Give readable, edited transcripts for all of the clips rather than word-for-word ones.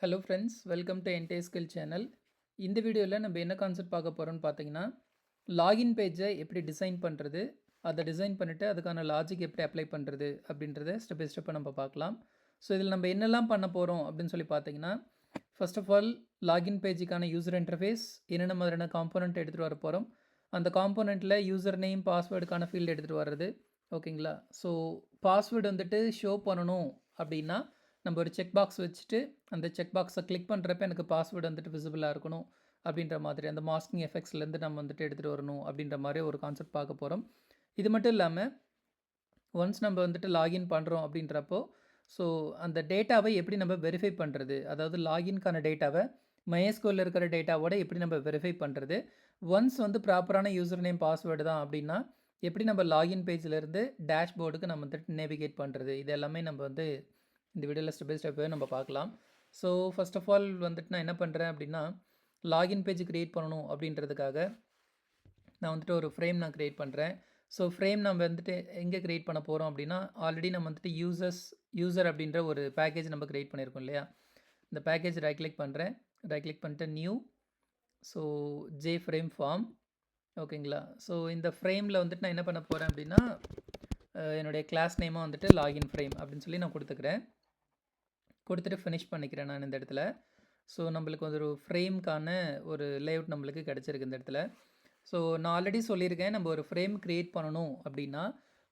Hello friends, welcome to என்டே skill channel. இந்த வீடியோவில் நம்ம என்ன கான்செப்ட் பார்க்க போகிறோம்னு பார்த்தீங்கன்னா, லாகின் பேஜை எப்படி டிசைன் பண்ணுறது, அதை டிசைன் பண்ணிவிட்டு அதுக்கான லாஜிக் எப்படி அப்ளை பண்ணுறது அப்படின்றத ஸ்டெப் பை ஸ்டெப்பாக நம்ம பார்க்கலாம். ஸோ இதில் நம்ம என்னெல்லாம் பண்ண போகிறோம் அப்படின்னு சொல்லி பார்த்தீங்கன்னா, ஃபர்ஸ்ட் ஆஃப் ஆல் லாகின் பேஜுக்கான யூசர் இன்டர்ஃபேஸ், என்னென்ன மாதிரியான காம்போனன்ட் எடுத்துகிட்டு வர போகிறோம், அந்த காம்போனண்ட்டில் யூசர் நேம் பாஸ்வேர்டுக்கான ஃபீல்டு எடுத்துகிட்டு வர்றது. ஓகேங்களா? ஸோ பாஸ்வேர்டு வந்துட்டு ஷோ பண்ணணும் அப்படின்னா நம்ம ஒரு செக் பாக்ஸ் வச்சுட்டு அந்த செக் பாக்ஸை கிளிக் பண்ணுறப்ப எனக்கு பாஸ்வேர்டு வந்துட்டு விசிபிளாக இருக்கணும் அப்படின்ற மாதிரி அந்த மாஸ்கிங் எஃபெக்ட்ஸ்லேருந்து நம்ம வந்துட்டு எடுத்துகிட்டு வரணும் அப்படின்ற மாதிரி ஒரு கான்செப்ட் பார்க்க போகிறோம். இது மட்டும் இல்லாமல் ஒன்ஸ் நம்ம வந்துட்டு லாகின் பண்ணுறோம் அப்படின்றப்போ ஸோ அந்த டேட்டாவை எப்படி நம்ம வெரிஃபை பண்ணுறது, அதாவது லாகின்கான டேட்டாவை MySQL இருக்கிற டேட்டாவோட எப்படி நம்ம வெரிஃபை பண்ணுறது, ஒன்ஸ் வந்து ப்ராப்பரான யூசர் நேம் பாஸ்வேர்டு தான் அப்படின்னா எப்படி நம்ம லாகின் பேஜ்லேருந்து டேஷ்போர்டுக்கு நம்ம வந்துட்டு நேவிகேட் பண்ணுறது, இது எல்லாமே நம்ம வந்து இந்த வீடியோவில் ஸ்டெப் பை ஸ்டெப்பாகவே நம்ம பார்க்கலாம். ஸோ ஃபர்ஸ்ட் ஆஃப் ஆல் வந்துட்டு நான் என்ன பண்ணுறேன் அப்படின்னா, லாகின் பேஜ் க்ரியேட் பண்ணணும் அப்படின்றதுக்காக நான் வந்துட்டு ஒரு ஃப்ரேம் நான் க்ரியேட் பண்ணுறேன். ஸோ ஃப்ரேம் நம்ம வந்துட்டு எங்கே க்ரியேட் பண்ண போகிறோம் அப்படின்னா, ஆல்ரெடி நம்ம வந்துட்டு யூசர் அப்படின்ற ஒரு பேக்கேஜ் நம்ம க்ரியேட் பண்ணியிருக்கோம் இல்லையா, இந்த பேக்கேஜ் ரைட் கிளிக் பண்ணுறேன். ரைட் கிளிக் பண்ணிட்டு new, so J frame form. ஓகேங்களா? ஸோ இந்த ஃப்ரேமில் வந்துட்டு நான் என்ன பண்ண போகிறேன் அப்படின்னா, என்னுடைய கிளாஸ் நேமாக வந்துட்டு லாகின் ஃப்ரேம் அப்படின்னு சொல்லி நான் கொடுத்துக்கிறேன். கொடுத்துட்டு ஃபினிஷ் பண்ணிக்கிறேன் நான் இந்த இடத்துல. ஸோ நம்மளுக்கு ஒரு ஃப்ரேம்க்கான ஒரு லேஅவுட் நம்மளுக்கு கிடச்சிருக்கு இந்த இடத்துல. ஸோ நான் ஆல்ரெடி சொல்லியிருக்கேன், நம்ம ஒரு ஃப்ரேம் க்ரியேட் பண்ணணும் அப்படின்னா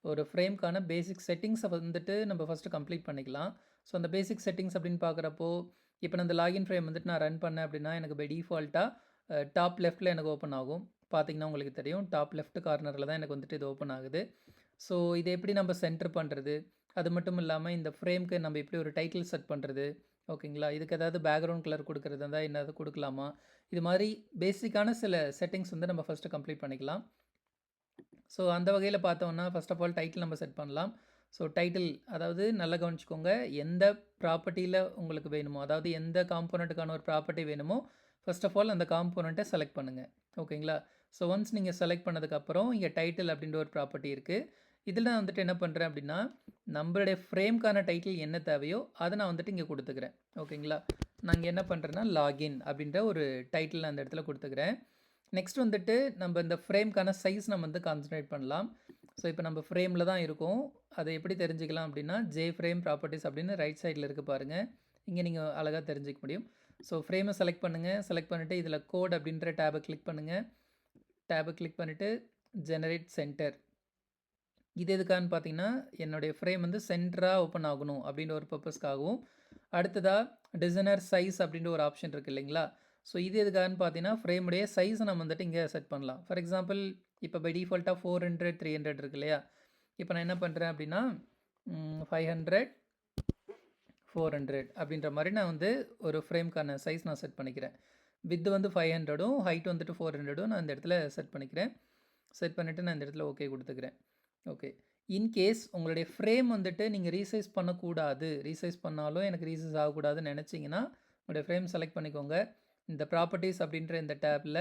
ஒரு ஃப்ரேம்க்கான பேசிக் செட்டிங்ஸை வந்துட்டு நம்ம ஃபஸ்ட்டு கம்ப்ளீட் பண்ணிக்கலாம். ஸோ அந்த பேசிக் செட்டிங்ஸ் அப்படின்னு பார்க்குறப்போ இப்போ நான் இந்த லாகின் ஃப்ரேம் வந்துட்டு நான் ரன் பண்ணேன் அப்படின்னா எனக்கு பை டிஃபால்ட்டாக டாப் லெஃப்ட்டில் எனக்கு ஓப்பன் ஆகும். பார்த்திங்கன்னா உங்களுக்கு தெரியும், டாப் லெஃப்ட் கார்னரில் தான் எனக்கு வந்துட்டு இது ஓப்பன் ஆகுது. ஸோ இதை எப்படி நம்ம சென்டர் பண்ணுறது, அது மட்டும் இல்லாமல் இந்த ஃப்ரேம்க்கு நம்ம எப்படி ஒரு டைட்டில் செட் பண்ணுறது, ஓகேங்களா, இதுக்கு ஏதாவது பேக்ரவுண்ட் கலர் கொடுக்குறது இருந்தால் என்னது கொடுக்கலாமா, இது மாதிரி பேசிக்கான சில செட்டிங்ஸ் வந்து நம்ம ஃபஸ்ட்டு கம்ப்ளீட் பண்ணிக்கலாம். ஸோ அந்த வகையில் பார்த்தோம்னா ஃபர்ஸ்ட் ஆஃப் ஆல் டைட்டில் நம்ம செட் பண்ணலாம். ஸோ டைட்டில் அதாவது நல்லா கவனிச்சுக்கோங்க, எந்த ப்ராப்பர்ட்டியில் உங்களுக்கு வேணுமோ, அதாவது எந்த காம்போனண்ட்டுக்கான ஒரு ப்ராப்பர்ட்டி வேணுமோ ஃபர்ஸ்ட் ஆஃப் ஆல் அந்த காம்போனண்ட்டை செலக்ட் பண்ணுங்கள். ஓகேங்களா? ஸோ ஒன்ஸ் நீங்கள் செலக்ட் பண்ணதுக்கப்புறம் இங்கே டைட்டில் அப்படின்ற ஒரு ப்ராப்பர்ட்டி இருக்குது. இதில் நான் வந்துட்டு என்ன பண்ணுறேன் அப்படின்னா, நம்மளுடைய ஃப்ரேம்க்கான டைட்டில் என்ன தேவையோ அதை நான் வந்துட்டு இங்கே கொடுத்துக்கிறேன். ஓகேங்களா? நான் இங்கே என்ன பண்ணுறேன்னா லாகின் அப்படின்ற ஒரு டைட்டில் நான் அந்த இடத்துல கொடுத்துக்கிறேன். நெக்ஸ்ட் வந்துட்டு நம்ம இந்த ஃப்ரேம்க்கான சைஸ் நம்ம வந்து கான்சன்ட்ரேட் பண்ணலாம். ஸோ இப்போ நம்ம ஃப்ரேமில் தான் இருக்கும், அதை எப்படி தெரிஞ்சுக்கலாம் அப்படின்னா ஜே ஃப்ரேம் ப்ராப்பர்ட்டிஸ் அப்படின்னு ரைட் சைடில் இருக்குது பாருங்கள், இங்கே நீங்கள் அழகாக தெரிஞ்சிக்க முடியும். ஸோ ஃப்ரேமை செலக்ட் பண்ணுங்கள். செலக்ட் பண்ணிவிட்டு இதில் கோட் அப்படின்ற டேபை கிளிக் பண்ணுங்கள். டேபை கிளிக் பண்ணிவிட்டு ஜெனரேட் சென்டர். இது எதுக்கான்னு பார்த்தீங்கன்னா என்னுடைய ஃப்ரேம் வந்து சென்டராக ஓப்பன் ஆகணும் அப்படின்ற ஒரு பர்பஸ்க்காகவும், அடுத்ததாக டிசைனர் சைஸ் அப்படின்ற ஒரு ஆப்ஷன் இருக்குது இல்லைங்களா. ஸோ இது எதுக்காகன்னு பார்த்தீங்கன்னா ஃப்ரேமுடைய சைஸை நம்ம வந்துட்டு இங்கே செட் பண்ணலாம். ஃபார் எக்ஸாம்பிள் இப்போ பை டிஃபால்ட்டாக 400 300 இருக்கு இல்லையா, இப்போ நான் என்ன பண்ணுறேன் அப்படின்னா 500 400 அப்படின்ற மாதிரி நான் வந்து ஒரு ஃப்ரேம்க்கான சைஸ் நான் செட் பண்ணிக்கிறேன். வித் வந்து 500ம் ஹைட் வந்துட்டு 400ம் நான் இந்த இடத்துல செட் பண்ணிக்கிறேன். செட் பண்ணிவிட்டு நான் இந்த இடத்துல ஓகே கொடுத்துக்கிறேன். ஓகே, இன்கேஸ் உங்களுடைய ஃப்ரேம் வந்துட்டு நீங்கள் ரீசைஸ் பண்ணக்கூடாது, ரீசைஸ் பண்ணாலும் எனக்கு ரீசைஸ் ஆகக்கூடாதுன்னு நினச்சிங்கன்னா உங்களுடைய ஃப்ரேம் செலக்ட் பண்ணிக்கோங்க. இந்த ப்ராப்பர்ட்டிஸ் அப்படின்ற இந்த டேப்பில்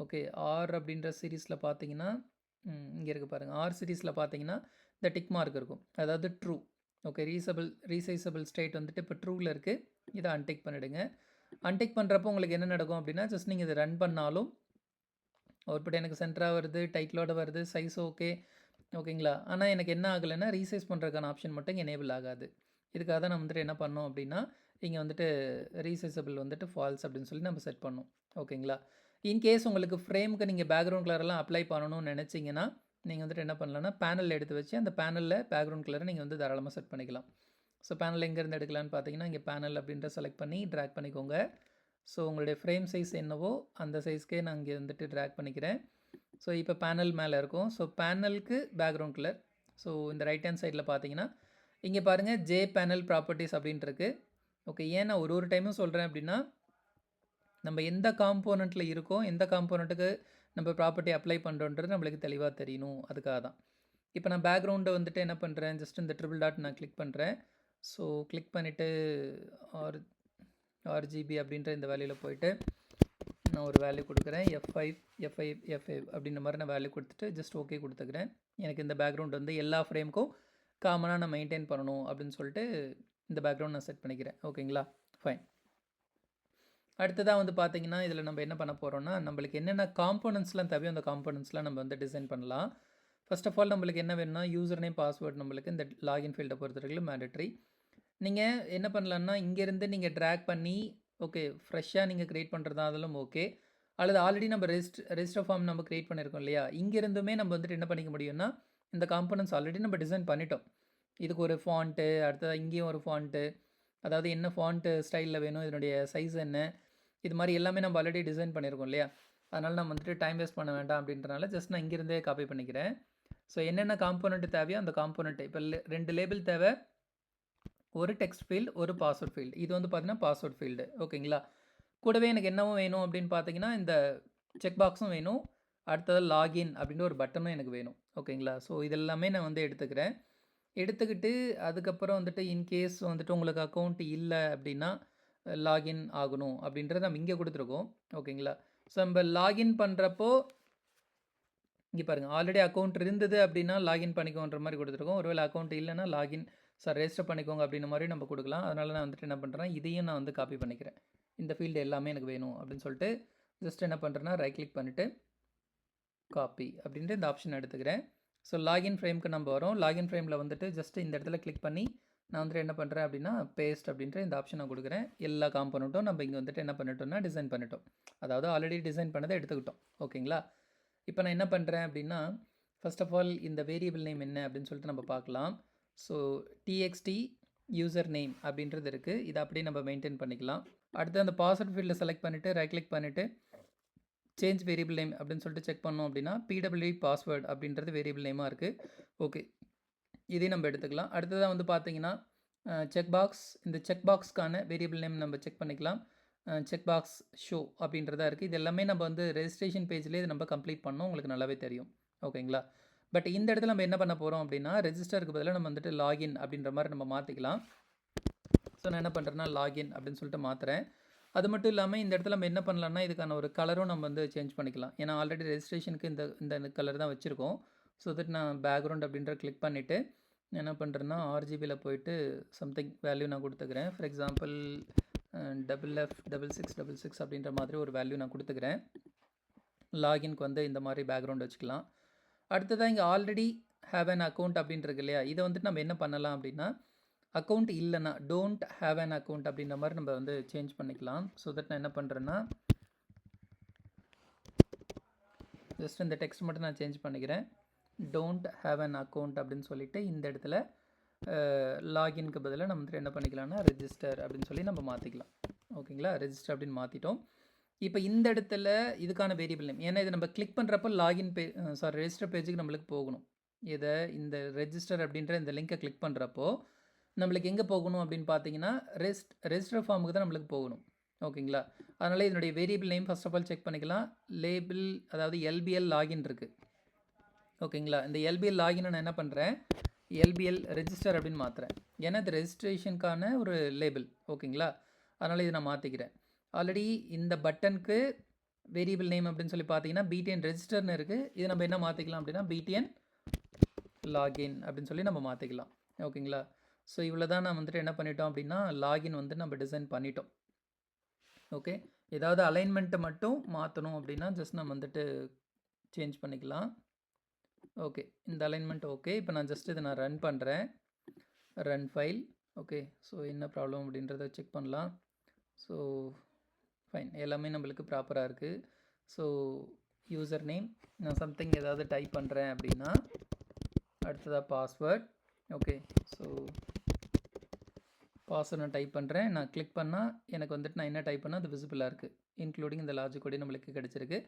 ஓகே ஆர் அப்படின்ற சீரீஸில் பார்த்தீங்கன்னா இங்கே இருக்குது பாருங்கள், ஆர் சீரீஸில் பார்த்தீங்கன்னா இந்த டிக் மார்க் இருக்கும், அதாவது ட்ரூ. ஓகே, ரீசைசபிள் ஸ்டேட் வந்துட்டு இப்போ ட்ரூவில் இருக்குது, இதை அன்டிக் பண்ணிவிடுங்க. அன்டிக் பண்ணுறப்போ உங்களுக்கு என்ன நடக்கும் அப்படின்னா ஜஸ்ட் நீங்கள் இதை ரன் பண்ணாலும் அவுட்புட் எனக்கு சென்டராக வருது, டைட்டிலோடு வருது, சைஸ் ஓகே, ஓகேங்களா. ஆனால் எனக்கு என்ன ஆகலைன்னா ரீசைஸ் பண்ணுறதுக்கான ஆப்ஷன் மட்டும் இங்கே எனேபிள் ஆகாது. இதுக்காக தான் நம்ம வந்துட்டு என்ன பண்ணோம் அப்படின்னா இங்கே வந்துட்டு ரீசைசபிள் வந்துட்டு ஃபால்ஸ் அப்படின்னு சொல்லி நம்ம செட் பண்ணோம். ஓகேங்களா. இன்கேஸ் உங்களுக்கு ஃப்ரேமுக்கு நீங்கள் பேக்ரவுண்ட் கலரெல்லாம் அப்ளை பண்ணணும்னு நினச்சிங்கன்னா நீங்கள் வந்துட்டு என்ன பண்ணலாம்னா பேனல் எடுத்து வச்சு அந்த பேனலில் பேக்ரவுண்ட் கலரை நீங்கள் வந்து தாராளமாக செட் பண்ணிக்கலாம். ஸோ பேனல் எங்கேருந்து எடுக்கலான்னு பார்த்தீங்கன்னா இங்கே பேனல் அப்படின்ற செலக்ட் பண்ணி ட்ராக் பண்ணிக்கோங்க. ஸோ உங்களுடைய ஃப்ரேம் சைஸ் என்னவோ அந்த சைஸ்க்கே நான் இங்கே வந்துட்டு ட்ராக் பண்ணிக்கிறேன். ஸோ இப்போ பேனல் மேலே இருக்கும். ஸோ பேனலுக்கு பேக்ரவுண்ட் கலர். ஸோ இந்த ரைட் ஹேண்ட் சைடில் பார்த்தீங்கன்னா இங்கே பாருங்கள் ஜே பேனல் ப்ராப்பர்ட்டிஸ் அப்படின்ட்டுருக்கு. ஓகே, ஏன் நான் ஒரு டைமும் சொல்கிறேன் அப்படின்னா நம்ம எந்த காம்போனண்ட்டில் இருக்கோம், எந்த காம்போனண்ட்டுக்கு நம்ம ப்ராப்பர்ட்டி அப்ளை பண்ணுறோன்றது நம்மளுக்கு தெளிவாக தெரியணும், அதுக்காக தான். இப்போ நான் பேக்ரவுண்டை வந்துட்டு என்ன பண்ணுறேன், ஜஸ்ட் இந்த ட்ரிபிள் டாட் நான் கிளிக் பண்ணுறேன். ஸோ கிளிக் பண்ணிவிட்டு ஆர்ஜிபி அப்படின்ற இந்த வேல்யூவில் போயிட்டு நான் ஒரு வேல்யூ கொடுக்குறேன், F5 அப்படின்ற மாதிரி நான் வேல்யூ கொடுத்துட்டு ஜஸ்ட் ஓகே கொடுத்துக்கிறேன். எனக்கு இந்த பேக்ரவுண்ட் வந்து எல்லா ஃப்ரேமுக்கும் காமனாக நான் மெயின்டைன் பண்ணணும் அப்படின்னு சொல்லிட்டு இந்த பேக்ரவுண்ட் நான் செட் பண்ணிக்கிறேன். ஓகேங்களா, ஃபைன். அடுத்ததாக வந்து பார்த்தீங்கன்னா இதில் நம்ம என்ன பண்ண போகிறோம்னா நம்மளுக்கு என்னென்ன காம்போனன்ட்ஸ்லாம் தேவையோ அந்த காம்போனன்ட்ஸ்லாம் நம்ம வந்து டிசைன் பண்ணலாம். ஃபர்ஸ்ட் ஆஃப் ஆல் நம்மளுக்கு என்ன வேணும்னா யூசர் நேம் பாஸ்வேர்ட் நம்மளுக்கு இந்த லாகின் ஃபீல்டை பொறுத்தவரைக்கும் மேண்டட்ரி. நீங்கள் என்ன பண்ணலான்னா இங்கேருந்து நீங்கள் ட்ராக் பண்ணி ஓகே ஃப்ரெஷ்ஷாக நீங்கள் க்ரியேட் பண்ணுறதா இருந்தாலும் ஓகே, அல்லது ஆல்ரெடி நம்ம ரெஜிஸ்டர் ஃபார்ம் நம்ம க்ரியேட் பண்ணியிருக்கோம் இல்லையா, இங்கேருந்துமே நம்ம வந்துட்டு என்ன பண்ணிக்க முடியும்னா இந்த காம்போனன்ட்ஸ் ஆல்ரெடி நம்ம டிசைன் பண்ணிட்டோம். இதுக்கு ஒரு ஃபாண்ட்டு, அடுத்தது இங்கேயும் ஒரு ஃபாண்ட்டு, அதாவது என்ன ஃபாண்ட்டு ஸ்டைலில் வேணும், இதனுடைய சைஸ் என்ன, இது மாதிரி எல்லாமே நம்ம ஆல்ரெடி டிசைன் பண்ணியிருக்கோம் இல்லையா, அதனால் நம்ம வந்துட்டு டைம் வேஸ்ட் பண்ண வேண்டாம் அப்படின்றனால ஜஸ்ட் நான் இங்கேருந்தே காப்பி பண்ணிக்கிறேன். ஸோ என்னென்ன காம்போனன்ட் தேவையோ அந்த காம்போனன்ட்டு இப்போ 2 லேபிள் தேவை, ஒரு டெக்ஸ்ட் ஃபீல்டு, ஒரு பாஸ்வேர்ட் ஃபீல்டு. இது வந்து பார்த்தீங்கன்னா பாஸ்வேர்ட் ஃபீல்டு ஓகேங்களா. கூடவே எனக்கு என்னவும் வேணும் அப்படின்னு பார்த்தீங்கன்னா இந்த செக் பாக்ஸும் வேணும், அடுத்தது லாகின் அப்படின்ற ஒரு பட்டனும் எனக்கு வேணும் ஓகேங்களா. ஸோ இதெல்லாமே நான் வந்து எடுத்துக்கிறேன். எடுத்துக்கிட்டு அதுக்கப்புறம் வந்துட்டு இன்கேஸ் வந்துட்டு உங்களுக்கு அக்கௌண்ட் இல்லை அப்படின்னா லாகின் ஆகணும் அப்படின்றத நம்ம இங்கே கொடுத்துருக்கோம் ஓகேங்களா. ஸோ நம்ம லாகின் பண்ணுறப்போ இங்கே பாருங்கள் ஆல்ரெடி அக்கௌண்ட் இருந்தது அப்படின்னா லாகின் பண்ணிக்கோன்ற மாதிரி கொடுத்துருக்கோம். ஒருவேளை அக்கௌண்ட் இல்லைன்னா லாகின் ரெஜிஸ்டர் பண்ணிக்கோங்க அப்படின்ற மாதிரி நம்ம கொடுக்கலாம். அதனால் நான் வந்துட்டு என்ன பண்ணுறேன், இதையும் நான் வந்து காப்பி பண்ணிக்கிறேன். இந்த ஃபீல்டு எல்லாமே எனக்கு வேணும் அப்படின்னு சொல்லிட்டு ஜஸ்ட் என்ன பண்ணுறேன்னா ரைட் கிளிக் பண்ணிவிட்டு காப்பி அப்படின்ட்டு இந்த ஆப்ஷன் எடுத்துக்கிறேன். ஸோ லாகின் ஃப்ரேம்க்கு நம்ம வரோம். லாகின் ஃப்ரேமில் வந்துட்டு ஜஸ்ட் இந்த இடத்துல கிளிக் பண்ணி நான் வந்துட்டு என்ன பண்ணுறேன் அப்படின்னா பேஸ்ட் அப்படின்ற இந்த ஆப்ஷன் நான் கொடுக்குறேன். எல்லா காம்போனண்ட்டும் நம்ம இங்கே வந்துட்டு என்ன பண்ணிட்டோம்னா டிசைன் பண்ணிட்டோம். அதாவது ஆல்ரெடி டிசைன் பண்ணதை எடுத்துக்கிட்டோம் ஓகேங்களா. இப்போ நான் என்ன பண்ணுறேன் அப்படின்னா ஃபர்ஸ்ட் ஆஃப் ஆல் இந்த வேரியபிள் நேம் என்ன அப்படின்னு சொல்லிட்டு நம்ம பார்க்கலாம். ஸோ டிஎக்ஸ்டி யூசர் நேம் அப்படின்றது இருக்குது, இதை அப்படியே நம்ம மெயின்டைன் பண்ணிக்கலாம். அடுத்து அந்த பாஸ்வேர்ட் ஃபீல்டை செலக்ட் பண்ணிவிட்டு ரைட் கிளிக் பண்ணிவிட்டு சேஞ்ச் வேரியபிள் நேம் அப்படின்னு சொல்லிட்டு செக் பண்ணோம் அப்படின்னா பிடபிள்யூ பாஸ்வேர்டு அப்படின்றது வேரியபிள் நேமாக இருக்குது. ஓகே, இதையும் நம்ம எடுத்துக்கலாம். அடுத்ததாக வந்து பார்த்தீங்கன்னா செக் பாக்ஸ், இந்த செக் பாக்ஸ்க்கான வேரியபிள் நேம் நம்ம செக் பண்ணிக்கலாம். செக் பாக்ஸ் ஷோ அப்படின்றதா இருக்குது. இது எல்லாமே நம்ம வந்து ரெஜிஸ்ட்ரேஷன் பேஜ்லேயே நம்ம கம்ப்ளீட் பண்ணோம், உங்களுக்கு நல்லாவே தெரியும் ஓகேங்களா. பட் இந்த இடத்துல நம்ம என்ன பண்ண போகிறோம் அப்படின்னா ரெஜிஸ்டருக்கு பதிலாக நம்ம வந்துட்டு லாகின் அப்படின்ற மாதிரி நம்ம மாற்றிக்கலாம். ஸோ நான் என்ன பண்ணுறேன்னா லாகின் அப்படின்னு சொல்லிட்டு மாற்றுறேன். அது மட்டும் இல்லாமல் இந்த இடத்துல நம்ம என்ன பண்ணலாம்னா இதுக்கான ஒரு கலரும் நம்ம வந்து சேஞ்ச் பண்ணிக்கலாம். ஏன்னா ஆல்ரெடி ரெஜிஸ்ட்ரேஷனுக்கு இந்த கலர் தான் வச்சுருக்கோம். ஸோ தட் நான் பேக்ரவுண்ட் அப்படின்ற கிளிக் பண்ணிவிட்டு என்ன பண்ணுறேன்னா ஆர்ஜிபியில் போயிட்டு சம்திங் வேல்யூ நான் கொடுத்துக்கிறேன். ஃபார் எக்ஸாம்பிள் FF6666 அப்படின்ற மாதிரி ஒரு வேல்யூ நான் கொடுத்துக்கிறேன். லாகின்க்கு வந்து இந்த மாதிரி பேக்ரவுண்ட் வச்சுக்கலாம். அடுத்ததாக இங்கே ஆல்ரெடி ஹேவ் அன் அக்கௌண்ட் அப்படின்றது இல்லையா, இதை வந்துட்டு நம்ம என்ன பண்ணலாம் அப்படின்னா அக்கௌண்ட் இல்லைன்னா டோன்ட் ஹேவ் அன் அக்கௌண்ட் அப்படின்ற மாதிரி நம்ம வந்து சேஞ்ச் பண்ணிக்கலாம். ஸோ தட் நான் என்ன பண்ணுறேன்னா ஜஸ்ட் இந்த டெக்ஸ்ட் மட்டும் நான் சேஞ்ச் பண்ணிக்கிறேன். டோன்ட் ஹேவ் அன் அக்கௌண்ட் அப்படின்னு சொல்லிட்டு இந்த இடத்துல லாகின்க்கு பதிலாக நம்ம வந்துட்டு என்ன பண்ணிக்கலாம்னா ரெஜிஸ்டர் அப்படின்னு சொல்லி நம்ம மாற்றிக்கலாம் ஓகேங்களா. ரெஜிஸ்டர் அப்படின்னு மாற்றிட்டோம். இப்போ இந்த இடத்துல இதுக்கான வேரியபிள் நேம், ஏன்னா இதை நம்ம கிளிக் பண்ணுறப்போ லாகின் ரெஜிஸ்டர் பேஜுக்கு நம்மளுக்கு போகணும். இதை இந்த ரெஜிஸ்டர் அப்படின்ற இந்த லிங்கை கிளிக் பண்ணுறப்போ நம்மளுக்கு எங்கே போகணும் அப்படின்னு பார்த்தீங்கன்னா ரெஜிஸ்டர் ஃபார்முக்கு தான் நம்மளுக்கு போகணும் ஓகேங்களா. அதனால் இதனுடைய variable name first of all check பண்ணிக்கலாம். லேபிள் அதாவது எல்பிஎல் லாகின் இருக்குது ஓகேங்களா. இந்த எல்பிஎல் லாகின் நான் என்ன பண்ணுறேன் எல்பிஎல் ரெஜிஸ்டர் அப்படின்னு மாற்றுறேன். ஏன்னா இது ரெஜிஸ்ட்ரேஷனுக்கான ஒரு லேபிள் ஓகேங்களா. அதனால் இதை நான் மாற்றிக்கிறேன். ஆல்ரெடி இந்த பட்டனுக்கு வேரியபிள் நேம் அப்படின்னு சொல்லி பார்த்தீங்கன்னா பிடிஎன் ரெஜிஸ்டர்னு இருக்குது. இது நம்ம என்ன மாற்றிக்கலாம் அப்படின்னா பிடிஎன் லாகின் அப்படின்னு சொல்லி நம்ம மாற்றிக்கலாம் ஓகேங்களா. ஸோ இவ்வளோ தான் நான் வந்துட்டு என்ன பண்ணிட்டோம் அப்படின்னா லாகின் வந்து நம்ம டிசைன் பண்ணிட்டோம். ஓகே, ஏதாவது அலைன்மெண்ட்டை மட்டும் மாற்றணும் அப்படின்னா ஜஸ்ட் நம்ம வந்துட்டு சேஞ்ச் பண்ணிக்கலாம். ஓகே, இந்த அலைன்மெண்ட் ஓகே. இப்போ நான் ஜஸ்ட் இதை நான் ரன் பண்ணுறேன். Run file okay. ஸோ என்ன ப்ராப்ளம் அப்படின்றத செக் பண்ணலாம். ஸோ ஃபைன், எல்லாமே நம்மளுக்கு ப்ராப்பராக இருக்குது. ஸோ யூசர் நேம் நான் சம்திங் ஏதாவது டைப் பண்ணுறேன் அப்படின்னா அடுத்ததாக பாஸ்வேர்ட் ஓகே. ஸோ பாஸ்வேர்ட் நான் டைப் பண்ணுறேன். நான் கிளிக் பண்ணால் எனக்கு வந்துட்டு நான் என்ன டைப் பண்ணால் அது விசிபிளாக இருக்குது, இன்க்ளூடிங் இந்த லாஜிக் கூட நம்மளுக்கு கிடச்சிருக்கு.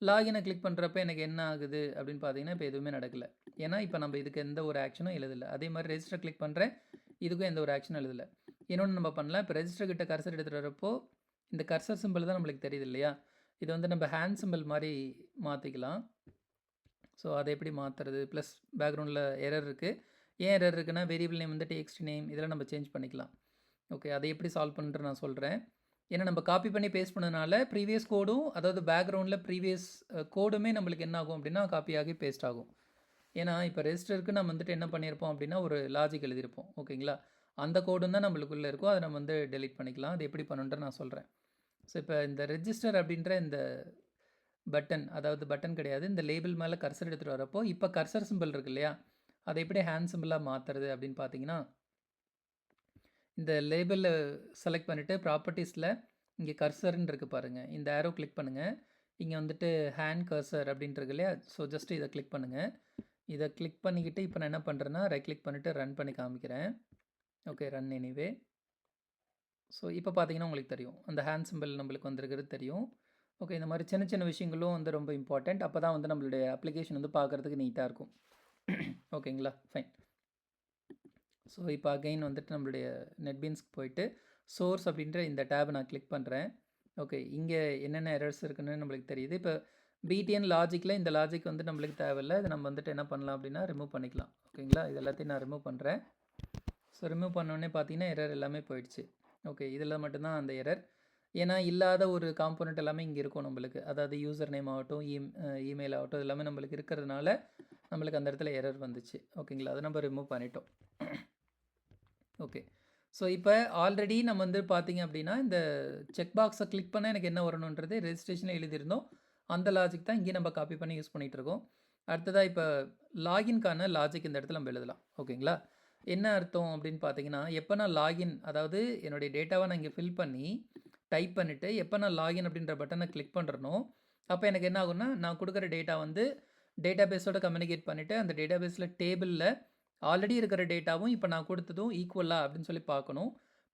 லாகினை கிளிக் பண்ணுறப்ப எனக்கு என்ன ஆகுது அப்படின்னு பார்த்தீங்கன்னா இப்போ எதுவுமே நடக்கலை. ஏன்னா இப்போ நம்ம இதுக்கு எந்த ஒரு ஆக்ஷனும் எழுதலை. அதே மாதிரி ரெஜிஸ்டர் கிளிக் பண்ணுறேன், இதுக்கும் எந்த ஒரு ஆக்ஷனும் எழுதலை. இன்னொன்று நம்ம பண்ணலாம், இப்போ ரெஜிஸ்டர் கிட்ட கர்சர் எடுத்துகிட்டு வரப்போ இந்த கர்சர் சிம்பிள் தான் நம்மளுக்கு தெரியுது இல்லையா, இது வந்து நம்ம ஹேண்ட் சிம்பிள் மாதிரி மாற்றிக்கலாம். ஸோ அதை எப்படி மாற்றுறது, ப்ளஸ் பேக்ரவுண்டில் எரர் இருக்குது. ஏன் எரர் இருக்குன்னா வேரியபிள் நேம் வந்து டிஎக்ஸ்டி நேம் இதெல்லாம் நம்ம சேஞ்ச் பண்ணிக்கலாம். ஓகே, அதை எப்படி சால்வ் பண்ணுறது நான் சொல்கிறேன். ஏன்னா நம்ம காப்பி பண்ணி பேஸ்ட் பண்ணதுனால ப்ரீவியஸ் கோடும் அதாவது பேக்ரவுண்டில் ப்ரீவியஸ் கோடுமே நம்மளுக்கு என்ன ஆகும் அப்படின்னா காப்பி ஆகி பேஸ்ட் ஆகும். ஏன்னா இப்போ ரெஜிஸ்டருக்கு நம்ம வந்துட்டு என்ன பண்ணியிருப்போம் அப்படின்னா ஒரு லாஜிக் எழுதியிருப்போம் ஓகேங்களா. அந்த கோடும் தான் நம்மளுக்குள்ளே இருக்கும், அதை நம்ம வந்து டெலிட் பண்ணிக்கலாம். அது எப்படி பண்ணுன்ற நான் சொல்கிறேன். ஸோ இப்போ இந்த ரெஜிஸ்டர் அப்படின்ற இந்த பட்டன், அதாவது பட்டன் கிடையாது, இந்த லேபிள் மேலே கர்சர் எடுத்துகிட்டு வரப்போ இப்போ கர்சர் சிம்பிள் இருக்கு இல்லையா, அதை எப்படி ஹேண்ட் சிம்பிளாக மாற்றுறது அப்படின்னு பார்த்தீங்கன்னா, இந்த லேபிளில் செலக்ட் பண்ணிவிட்டு ப்ராப்பர்ட்டிஸில் இங்கே கர்சர்ன்னு இருக்குது பாருங்கள், இந்த ஆரோ கிளிக் பண்ணுங்கள். இங்கே வந்துட்டு ஹேண்ட் கர்சர் அப்படின்ட்டு இல்லையா, ஸோ ஜஸ்ட் இதை கிளிக் பண்ணுங்கள். இதை கிளிக் பண்ணிக்கிட்டு இப்போ நான் என்ன பண்ணுறேன்னா ரைட் கிளிக் பண்ணிவிட்டு ரன் பண்ணி காமிக்கிறேன். Okay, run anyway. ஸோ இப்போ பார்த்தீங்கன்னா உங்களுக்கு தெரியும், அந்த ஹேண்ட் சிம்பிள் நம்மளுக்கு வந்திருக்கிறது தெரியும். ஓகே, இந்த மாதிரி சின்ன சின்ன விஷயங்களும் வந்து ரொம்ப இம்பார்ட்டண்ட். அப்போ தான் வந்து நம்மளுடைய அப்ளிகேஷன் வந்து பார்க்குறதுக்கு நீட்டாக இருக்கும். ஓகேங்களா, ஃபைன். ஸோ இப்போ அகைன் வந்துட்டு நம்மளுடைய நெட்பீன்ஸ்க்கு போயிட்டு சோர்ஸ் அப்படின்ற இந்த டேபை நான் கிளிக் பண்ணுறேன். ஓகே, இங்கே என்னென்ன எரர்ஸ் இருக்குன்னு நம்மளுக்கு தெரியுது. இப்போ பிடிஎன் லாஜிக்கில் இந்த லாஜிக் வந்து நம்மளுக்கு தேவையில்லை. இதை நம்ம வந்துட்டு என்ன பண்ணலாம் அப்படின்னா ரிமூவ் பண்ணிக்கலாம். ஓகேங்களா, இது எல்லாத்தையும் நான் ரிமூவ் பண்ணுறேன். ஸோ ரிமூவ் பண்ணோடனே பார்த்தீங்கன்னா எரர் எல்லாமே போயிடுச்சு. ஓகே, இதில் மட்டும்தான் அந்த எரர். ஏன்னா இல்லாத ஒரு காம்போனண்ட் எல்லாமே இங்கே இருக்கும் நம்மளுக்கு, அதாவது யூசர் நேம் ஆகட்டும், இமெயில் ஆகட்டும், எல்லாமே நம்மளுக்கு இருக்கிறதுனால நம்மளுக்கு அந்த இடத்துல எரர் வந்துச்சு. ஓகேங்களா, அதை நம்ம ரிமூவ் பண்ணிட்டோம். ஓகே, ஸோ இப்போ ஆல்ரெடி நம்ம வந்து பார்த்திங்க அப்படின்னா இந்த செக் பாக்ஸை கிளிக் பண்ணால் எனக்கு என்ன வரணுன்றது ரெஜிஸ்ட்ரேஷனில் எழுதியிருந்தோம். அந்த லாஜிக் தான் இங்கே நம்ம காப்பி பண்ணி யூஸ் பண்ணிகிட்ருக்கோம். அடுத்ததாக இப்போ லாகின்கான லாஜிக் இந்த இடத்துல நம்ம எழுதலாம். ஓகேங்களா, என்ன அர்த்தம் அப்படின்னு பார்த்தீங்கன்னா, எப்போ நான் லாகின், அதாவது என்னுடைய டேட்டாவை நான் இங்கே ஃபில் பண்ணி டைப் பண்ணிவிட்டு எப்போ நான் லாகின் அப்படின்ற பட்டனை கிளிக் பண்ணுறனோ அப்போ எனக்கு என்ன ஆகும்னா, நான் கொடுக்குற டேட்டா வந்து டேட்டா பேஸோட கம்யூனிகேட் பண்ணிவிட்டு அந்த டேட்டா பேஸில் டேபிளில் ஆல்ரெடி இருக்கிற டேட்டாவும் இப்போ நான் கொடுத்ததும் ஈக்குவலாக அப்படின்னு சொல்லி பார்க்கணும்.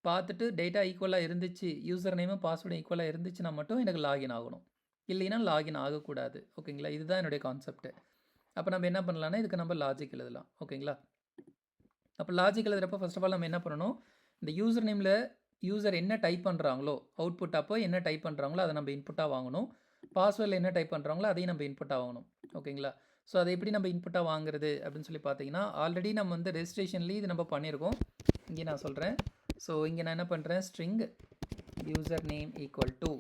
பார்த்துட்டு டேட்டா ஈக்குவலாக இருந்துச்சு, யூசர் நேமும் பாஸ்வேர்டும் ஈக்குவலாக இருந்துச்சுன்னா மட்டும் எனக்கு லாகின் ஆகணும், இல்லைன்னா லாகின் ஆகக்கூடாது. ஓகேங்களா, இதுதான் என்னுடைய கான்செப்ட்டு. அப்போ நம்ம என்ன பண்ணலான்னா இதுக்கு நம்ம லாஜிக் எழுதலாம். ஓகேங்களா, அப்போ லாஜிக் எழுதுகிறப்ப ஃபர்ஸ்ட் ஆஃப் ஆல் நம்ம என்ன பண்ணணும், இந்த யூசர் நேமில் யூசர் என்ன டைப் பண்ணுறாங்களோ அவுட்புட் அப்போ என்ன டைப் பண்ணுறாங்களோ அதை நம்ம இன்புட்டாக வாங்கணும். பாஸ்வேர்டில் என்ன டைப் பண்ணுறாங்களோ அதையும் நம்ம இன்புட்டாக வாங்கணும். ஓகேங்களா, ஸோ அதை எப்படி நம்ம இன்புட்டாக வாங்குறது அப்படின்னு சொல்லி பார்த்தீங்கன்னா, ஆல்ரெடி நம்ம வந்து ரெஜிஸ்ட்ரேஷன்லேயும் இது நம்ம பண்ணியிருக்கோம். இங்கே நான் சொல்கிறேன். ஸோ இங்கே நான் என்ன பண்ணுறேன், string user name equal to.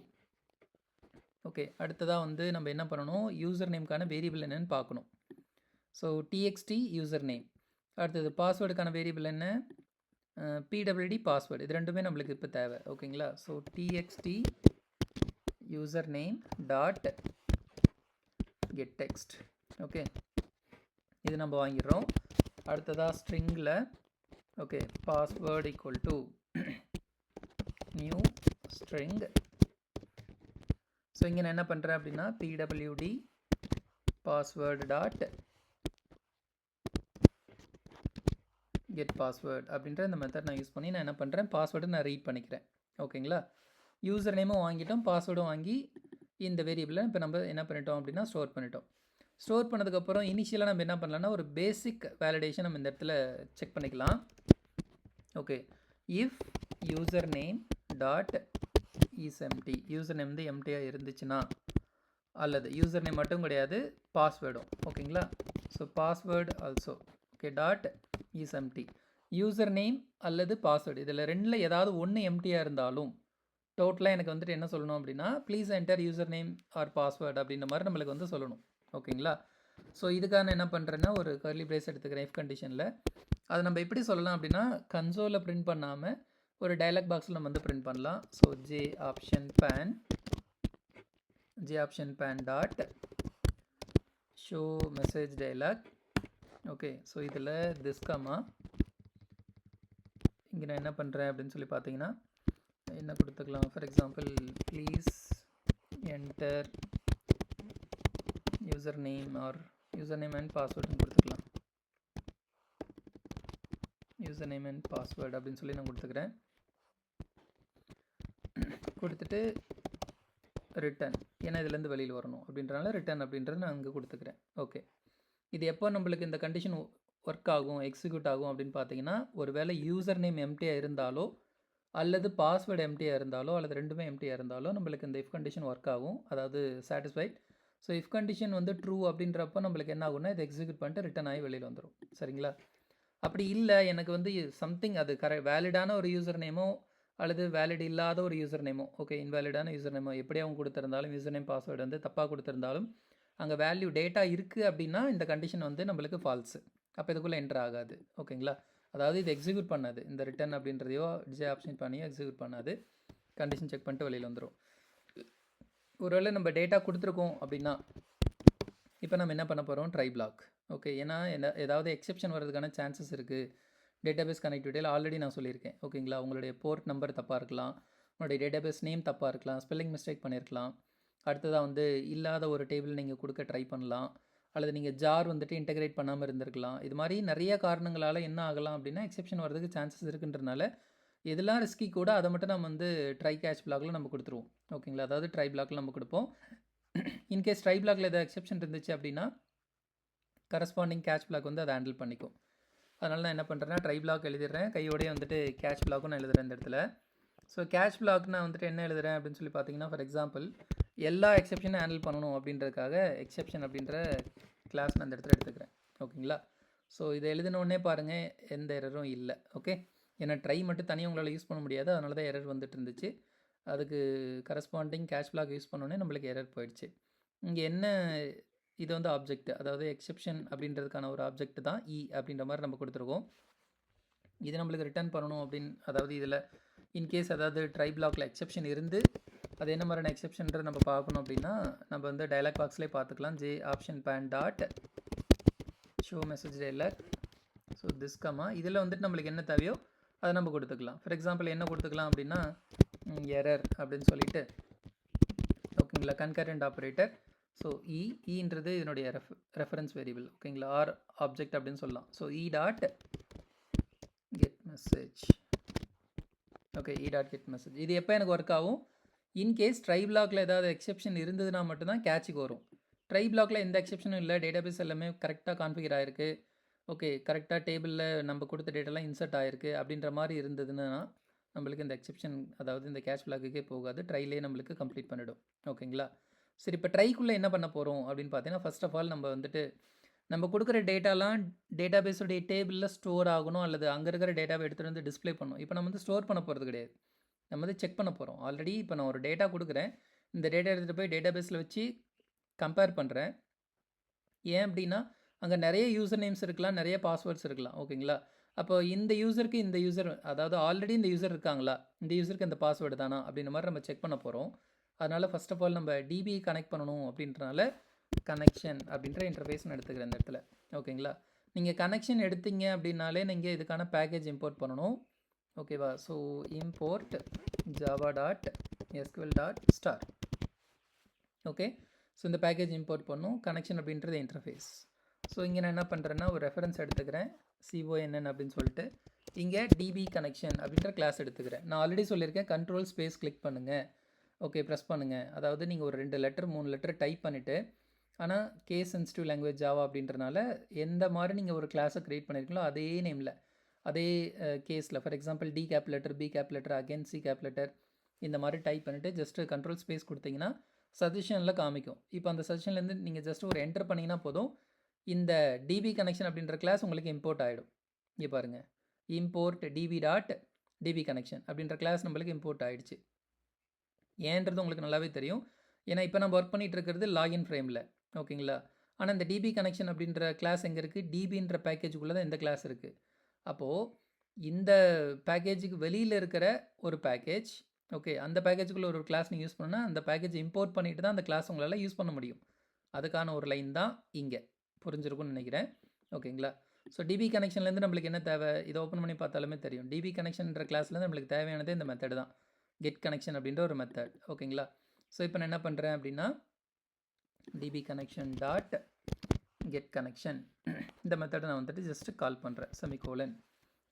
Okay, அடுத்ததாக வந்து நம்ம என்ன பண்ணணும், யூசர் நேம்க்கான வேரியபிள் என்னென்னு பார்க்கணும். So TXT user name. அடுத்தது பாஸ்வேர்டுக்கான வேரியபிள் என்ன, பிடபிள்யூடி பாஸ்வேர்டு. இது ரெண்டுமே நம்மளுக்கு இப்போ தேவை. ஓகேங்களா, so TXT user name dot get text. Okay, இது நம்ம வாங்கிடுறோம். அடுத்ததாக ஸ்ட்ரிங்கில் okay password equal to new string. So இங்கே நான் என்ன பண்ணுறேன் அப்படின்னா PWD password dot get password அப்படின்ற இந்த மெத்தட் நான் யூஸ் பண்ணி நான் என்ன பண்ணுறேன், பாஸ்வேர்டு நான் ரீட் பண்ணிக்கிறேன். ஓகேங்களா, யூசர் நேமும் வாங்கிட்டோம், பாஸ்வேர்டும் வாங்கி இந்த வேரியபிளை இப்போ நம்ம என்ன பண்ணிட்டோம் அப்படின்னா ஸ்டோர் பண்ணிட்டோம். ஸ்டோர் பண்ணதுக்கப்புறம் இனிஷியலாக நம்ம என்ன பண்ணலாம்னா ஒரு பேசிக் வேலிடேஷன் நம்ம இந்த இடத்துல செக் பண்ணிக்கலாம். Okay, if user name dot is empty, user name வந்து எம்டியாக இருந்துச்சுன்னா, அல்லது யூசர் நேம் மட்டும் கிடையாது பாஸ்வேர்டும். ஓகேங்களா, so password also okay dot is empty, user name அல்லது பாஸ்வேர்டு இதில் ரெண்டில் ஏதாவது ஒன்று எம்டியாக இருந்தாலும் டோட்டலாக எனக்கு வந்துட்டு என்ன சொல்லணும் அப்படின்னா please enter user name or password அப்படின்ற மாதிரி நம்மளுக்கு வந்து சொல்லணும். ஓகேங்களா, ஸோ இதுக்கான என்ன பண்ணுறேன்னா ஒரு கர்லி பிரேஸ் எடுத்துக்கிறேன் இஃப் கண்டிஷனில். அதை நம்ம எப்படி சொல்லலாம் அப்படின்னா கன்சோலில் பிரிண்ட் பண்ணாமல் ஒரு டயலாக் பாக்ஸில் நம்ம வந்து பிரிண்ட் பண்ணலாம். So J option pane dot show message dialog. Okay, so இதில் திஸ் கமா இங்கே நான் என்ன பண்ணுறேன் அப்படின்னு சொல்லி பார்த்தீங்கன்னா என்ன கொடுத்துக்கலாம், for example please enter user name or user name and பாஸ்வேர்டுன்னு கொடுத்துக்கலாம். யூசர் நேம் அண்ட் பாஸ்வேர்டு அப்படின்னு சொல்லி நான் கொடுத்துக்கிறேன். கொடுத்துட்டு ரிட்டன், ஏன்னா இதுலேருந்து வெளியில் வரணும் அப்படின்றனால ரிட்டன் அப்படின்றது நான் அங்கே கொடுத்துக்கிறேன். ஓகே, இது எப்போ நம்மளுக்கு இந்த கண்டிஷன் ஒர்க் ஆகும், எக்ஸிக்யூட் ஆகும் அப்படின்னு பார்த்தீங்கன்னா ஒரு வேளை யூசர் நேம் எம்டியாக இருந்தாலோ அல்லது பாஸ்வேர்டு எம்டியாக இருந்தாலோ அல்லது ரெண்டுமே எம்டியாக இருந்தாலோ நம்மளுக்கு இந்த இஃப் கண்டிஷன் ஒர்க் ஆகும், அதாவது சாட்டிஸ்ஃபைட். ஸோ இஃப் கண்டிஷன் வந்து ட்ரூ அப்படின்றப்போ நம்மளுக்கு என்ன ஆகும்னா இதை எக்ஸிக்யூட் பண்ணிட்டு ரிட்டன் ஆகி வெளியில் வந்துடும். சரிங்களா, அப்படி இல்லை எனக்கு வந்து சம்திங் அது வேலிடான ஒரு யூசர் நேமோ அல்லது வேலிட் இல்லாத ஒரு யூசர் நேமோ, ஓகே இன்வேலிடான யூசர் நேமோ எப்படி அவங்க கொடுத்துருந்தாலும் யூசர் நேம் பாஸ்வேர்டு வந்து தப்பாக கொடுத்துருந்தாலும் அங்கே வேல்யூ டேட்டா இருக்குது அப்படின்னா இந்த கண்டிஷன் வந்து நம்மளுக்கு ஃபால்ஸு, அப்போ இதுக்குள்ளே என்டர் ஆகாது. ஓகேங்களா, அதாவது இது எக்ஸிக்யூட் பண்ணாது, இந்த ரிட்டன் அப்படின்றதையோ ஜே ஆப்ஷன் பண்ணியோ எக்ஸிக்யூட் பண்ணாது, கண்டிஷன் செக் பண்ணிட்டு வெளியில் வந்துடும். ஒருவேளை நம்ம டேட்டா கொடுத்துருக்கோம் அப்படின்னா இப்போ நம்ம என்ன பண்ண போகிறோம், ட்ரை பிளாக். ஓகே, ஏன்னா ஏதாவது எக்ஸெப்ஷன் வர்றதுக்கான சான்சஸ் இருக்குது. டேட்டாபேஸ் கனெக்டிவிட்டியில் ஆல்ரெடி நான் சொல்லியிருக்கேன். ஓகேங்களா, உங்களுடைய போர்ட் நம்பர் தப்பாக இருக்கலாம், உங்களுடைய டேட்டாபேஸ் நேம் தப்பாக இருக்கலாம், ஸ்பெல்லிங் மிஸ்டேக் பண்ணியிருக்கலாம். அடுத்ததாக வந்து இல்லாத ஒரு டேபிள் நீங்கள் கொடுக்க ட்ரை பண்ணலாம், அல்லது நீங்கள் ஜார் வந்துட்டு இன்டெகிரேட் பண்ணாமல் இருந்திருக்கலாம். இது மாதிரி நிறைய காரணங்களால் என்ன ஆகலாம் அப்படின்னா எக்ஸெப்ஷன் வரதுக்கு சான்சஸ் இருக்குன்றனால எதெல்லாம் ரிஸ்கி கூட அதை மட்டும் நம்ம வந்து ட்ரை கேட்ச் பிளாக்ல நம்ம கொடுத்துருவோம். ஓகேங்களா, அதாவது ட்ரை பிளாக்ல நம்ம கொடுப்போம். இன்கேஸ் ட்ரை பிளாக்ல ஏதாவது எக்ஸெப்ஷன் இருந்துச்சு அப்படின்னா கரஸ்பாண்டிங் கேட்ச் பிளாக் வந்து அதை ஹேண்டில் பண்ணிக்கும். அதனால் நான் என்ன பண்ணுறேன்னா ட்ரை பிளாக் எழுதிடுறேன், கையோடய வந்துட்டு கேட்ச் பிளாக்கும் நான் எழுதுகிறேன் இந்த இடத்துல. ஸோ கேட்ச் பிளாக் நான் வந்துட்டு என்ன எழுதுகிறேன் அப்படின்னு சொல்லி பார்த்தீங்கன்னா, ஃபார் எக்ஸாம்பிள் எல்லா எக்ஸெப்ஷனும் ஹேண்டில் பண்ணணும் அப்படின்றதுக்காக எக்ஸெப்ஷன் அப்படின்ற கிளாஸ் நான் இந்த இடத்துல எடுத்துக்கிறேன். ஓகேங்களா, ஸோ இதை எழுதினோடனே பாருங்கள் எந்த எரரும் இல்லை. ஓகே, ஏன்னா ட்ரை மட்டும் தனியாக உங்களால் யூஸ் பண்ண முடியாது, அதனால தான் எரர் வந்துட்டு இருந்துச்சு. அதுக்கு கரஸ்பாண்டிங் கேட்ச் பிளாக் யூஸ் பண்ணோன்னே நம்மளுக்கு எரர் போயிடுச்சு. இங்கே என்ன, இது வந்து ஆப்ஜெக்ட், அதாவது எக்ஸெப்ஷன் அப்படின்றதுக்கான ஒரு ஆப்ஜெக்ட் தான் இ அப்படின்ற மாதிரி நம்ம கொடுத்துருக்கோம். இது நம்மளுக்கு ரிட்டர்ன் பண்ணணும் அப்படின்னு, அதாவது இதில் இன்கேஸ் அதாவது ட்ரை பிளாக்ல எக்ஸெப்ஷன் இருந்து அது என்ன மாதிரியான எக்ஸெப்ஷன்ற நம்ம பார்க்கணும் அப்படின்னா நம்ம வந்து டயலாக் பாக்ஸ்லேயே பார்த்துக்கலாம். J option pane dot show message dialog. So this comma இதில் வந்துட்டு நம்மளுக்கு என்ன தேவையோ அதை நம்ம கொடுத்துக்கலாம். ஃபார் எக்ஸாம்பிள் என்ன கொடுத்துக்கலாம் அப்படின்னா எரர் அப்படின்னு சொல்லிட்டு, ஓகேங்களா, கன்கரண்ட் ஆப்ரேட்டர். ஸோ இன்றது இதனுடைய ரெஃபரன்ஸ் வேரியபிள். ஓகேங்களா, ஆர் ஆப்ஜெக்ட் அப்படின்னு சொல்லலாம். ஸோ இ டாட் கெட் மெசேஜ். ஓகே, இ டாட் கெட் மெசேஜ். இது எப்போ எனக்கு ஒர்க் ஆகும், இன்கேஸ் ட்ரை பிளாக்ல ஏதாவது எக்ஸெப்ஷன் இருந்ததுன்னா மட்டும்தான் கேட்சுக்கு வரும். ட்ரை பிளாக்ல எந்த எக்ஸெப்ஷனும் இல்லை, டேட்டாபேஸ் எல்லாமே கரெக்டாக கான்ஃபிகர் ஆகிருக்கு. ஓகே, கரெக்டாக டேபிளில் நம்ம கொடுத்த டேட்டாலாம் இன்சர்ட் ஆகிருக்கு அப்படின்ற மாதிரி இருந்ததுன்னா நம்மளுக்கு இந்த எக்ஸெப்ஷன், அதாவது இந்த கேட்ச் பிளாக்குக்கே போகாது, ட்ரைலே நம்மளுக்கு கம்ப்ளீட் பண்ணிடும். ஓகேங்களா, சரி, இப்போ ட்ரைக்குள்ளே என்ன பண்ண போகிறோம் அப்படின்னு பார்த்தீங்கன்னா, ஃபர்ஸ்ட் ஆஃப் ஆல் நம்ம வந்துட்டு நம்ம கொடுக்குற டேட்டாலாம் டேட்டாபேஸோடைய டேபிளில் ஸ்டோர் ஆகணும், அல்லது அங்கே இருக்கிற டேட்டாவை எடுத்துகிட்டு வந்து டிஸ்பிளே பண்ணணும். இப்போ நம்ம வந்து ஸ்டோர் பண்ண போகிறது கிடையாது, நம்ம வந்து செக் பண்ண போகிறோம். ஆல்ரெடி இப்போ நான் ஒரு டேட்டா கொடுக்குறேன், இந்த டேட்டா எடுத்துகிட்டு போய் டேட்டாபேஸில் வச்சு கம்பேர் பண்ணுறேன். ஏன் அப்படின்னா அங்கே நிறைய யூசர் நேம்ஸ் இருக்கலாம், நிறைய பாஸ்வேர்ட்ஸ் இருக்கலாம். ஓகேங்களா, அப்போ இந்த யூசருக்கு இந்த யூசர், அதாவது ஆல்ரெடி இந்த யூசர் இருக்காங்களா, இந்த யூசருக்கு இந்த பாஸ்வேர்டு தானா அப்படின்ற மாதிரி நம்ம செக் பண்ண போகிறோம். அதனால் ஃபர்ஸ்ட் ஆஃப் ஆல் நம்ம டிபி கனெக்ட் பண்ணணும் அப்படின்றனால கனெக்ஷன் அப்படின்ற இன்டர்ஃபேஸ் நான் எடுத்துக்கிறேன் இந்த இடத்துல. ஓகேங்களா, நீங்கள் கனெக்ஷன் எடுத்தீங்க அப்படின்னாலே நீங்கள் இதுக்கான பேக்கேஜ் இம்போர்ட் பண்ணணும். ஓகேவா, so import Java dot SQL dot star. Okay, so இந்த பேக்கேஜ் இம்போர்ட் பண்ணும். கனெக்ஷன் அப்படின்றது இன்டர்ஃபேஸ். ஸோ இங்கே நான் என்ன பண்ணுறேன்னா ஒரு ரெஃபரன்ஸ் எடுத்துக்கிறேன், CONN அப்படின்னு சொல்லிட்டு. இங்கே டிபி கனெக்ஷன் அப்படின்ற கிளாஸ் எடுத்துக்கிறேன். நான் ஆல்ரெடி சொல்லியிருக்கேன், கண்ட்ரோல் ஸ்பேஸ் கிளிக் பண்ணுங்கள். ஓகே, ப்ரெஸ் பண்ணுங்கள். அதாவது நீங்கள் ஒரு 2 லெட்டர் 3 லெட்டர் டைப் பண்ணிவிட்டு, ஆனால் கேஸ் சென்சிட்டிவ் லாங்குவேஜ் ஜாவா அப்படின்றனால எந்த மாதிரி நீங்கள் ஒரு கிளாஸை க்ரியேட் பண்ணியிருக்கீங்களோ அதே நேமில், அதே கேஸில், for example D cap letter, B cap letter, again C cap letter, இந்த மாதிரி டைப் பண்ணிவிட்டு ஜஸ்ட்டு கண்ட்ரோல் ஸ்பேஸ் கொடுத்தீங்கன்னா சஜஷனில் காமிக்கும். இப்போ அந்த சஜஷன்லேருந்து நீங்கள் ஜஸ்ட் ஒரு என்டர் பண்ணிங்கன்னா போதும், இந்த டிபி கனெக்ஷன் அப்படின்ற கிளாஸ் உங்களுக்கு இம்போர்ட் ஆகிடும். இங்கே பாருங்கள், import DB dot DB connection அப்படின்ற கிளாஸ் நம்மளுக்கு இம்போர்ட் ஆகிடுச்சு. ஏன்றது உங்களுக்கு நல்லாவே தெரியும், ஏன்னா இப்போ நம்ம ஒர்க் பண்ணிகிட்டு இருக்கிறது லாகின் ஃப்ரேமில். ஓகேங்களா, ஆனால் இந்த டிபி கனெக்ஷன் அப்படின்ற கிளாஸ் எங்கே இருக்குது, டிபின்ற பேக்கேஜுக்குள்ளே தான் இந்த கிளாஸ் இருக்குது. அப்போது இந்த பேக்கேஜுக்கு வெளியில் இருக்கிற ஒரு பேக்கேஜ், ஓகே, அந்த பேக்கேஜுக்குள்ளே ஒரு கிளாஸ் நீங்கள் யூஸ் பண்ணால் அந்த பேக்கேஜ் இம்போர்ட் பண்ணிட்டு தான் அந்த கிளாஸ் உங்களால் யூஸ் பண்ண முடியும். அதுக்கான ஒரு லைன் தான் இங்கே புரிஞ்சிருக்கும்னு நினைக்கிறேன். ஓகேங்களா, ஸோ டிபி கனெக்ஷன்லேருந்து நம்மளுக்கு என்ன தேவை, இதை ஓப்பன் பண்ணி பார்த்தாலுமே தெரியும். டிபி கனெக்ஷன்ற கிளாஸ்லேருந்து நம்மளுக்கு தேவையானது இந்த மெத்தட் தான், கெட் கனெக்ஷன் அப்படின்ற ஒரு மெத்தட். ஓகேங்களா, ஸோ இப்போ நான் என்ன பண்ணுறேன் அப்படின்னா DB connection dot get connection இந்த மெத்தடை நான் வந்துட்டு ஜஸ்ட்டு கால் பண்ணுறேன், semicolon.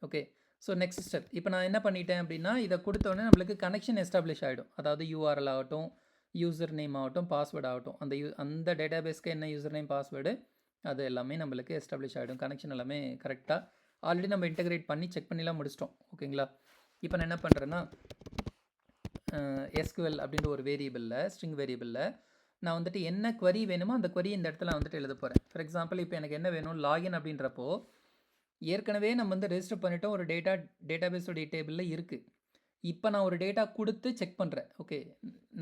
Okay, so next step, இப்போ நான் என்ன பண்ணிட்டேன் அப்படின்னா இதை கொடுத்தோடனே நம்மளுக்கு கனெக்ஷன் எஸ்டாப்ளிஷ் ஆகிடும். அதாவது URL ஆகட்டும், யூசர் நேம் ஆகட்டும், பாஸ்வேர்டு ஆகட்டும், அந்த டேட்டாபேஸ்க்கு என்ன யூசர் நேம் பாஸ்வேர்டு அது எல்லாமே நம்மளுக்கு எஸ்டாப்ளிஷ் ஆகிடும். கனெக்ஷன் எல்லாமே கரெக்டாக ஆல்ரெடி நம்ம இன்டெகிரேட் பண்ணி செக் பண்ணிலாம் முடிச்சிட்டோம். ஓகேங்களா, இப்போ நான் என்ன பண்ணுறேன்னா SQL அப்படின்ற ஒரு வேரியபிளில், ஸ்ட்ரிங் வேரியபிளில் நான் வந்துட்டு என்ன query வேணுமோ அந்த query இந்த இடத்துல நான் வந்துட்டு எழுத போகிறேன். ஃபார் எக்ஸாம்பிள் இப்போ எனக்கு என்ன வேணும், லாகின் அப்படின்றப்போ ஏற்கனவே நம்ம வந்து ரெஜிஸ்டர் பண்ணிட்டோம், ஒரு டேட்டாபேஸோடைய டேபிளில் இருக்குது. இப்போ நான் ஒரு டேட்டா கொடுத்து செக் பண்ணுறேன். ஓகே,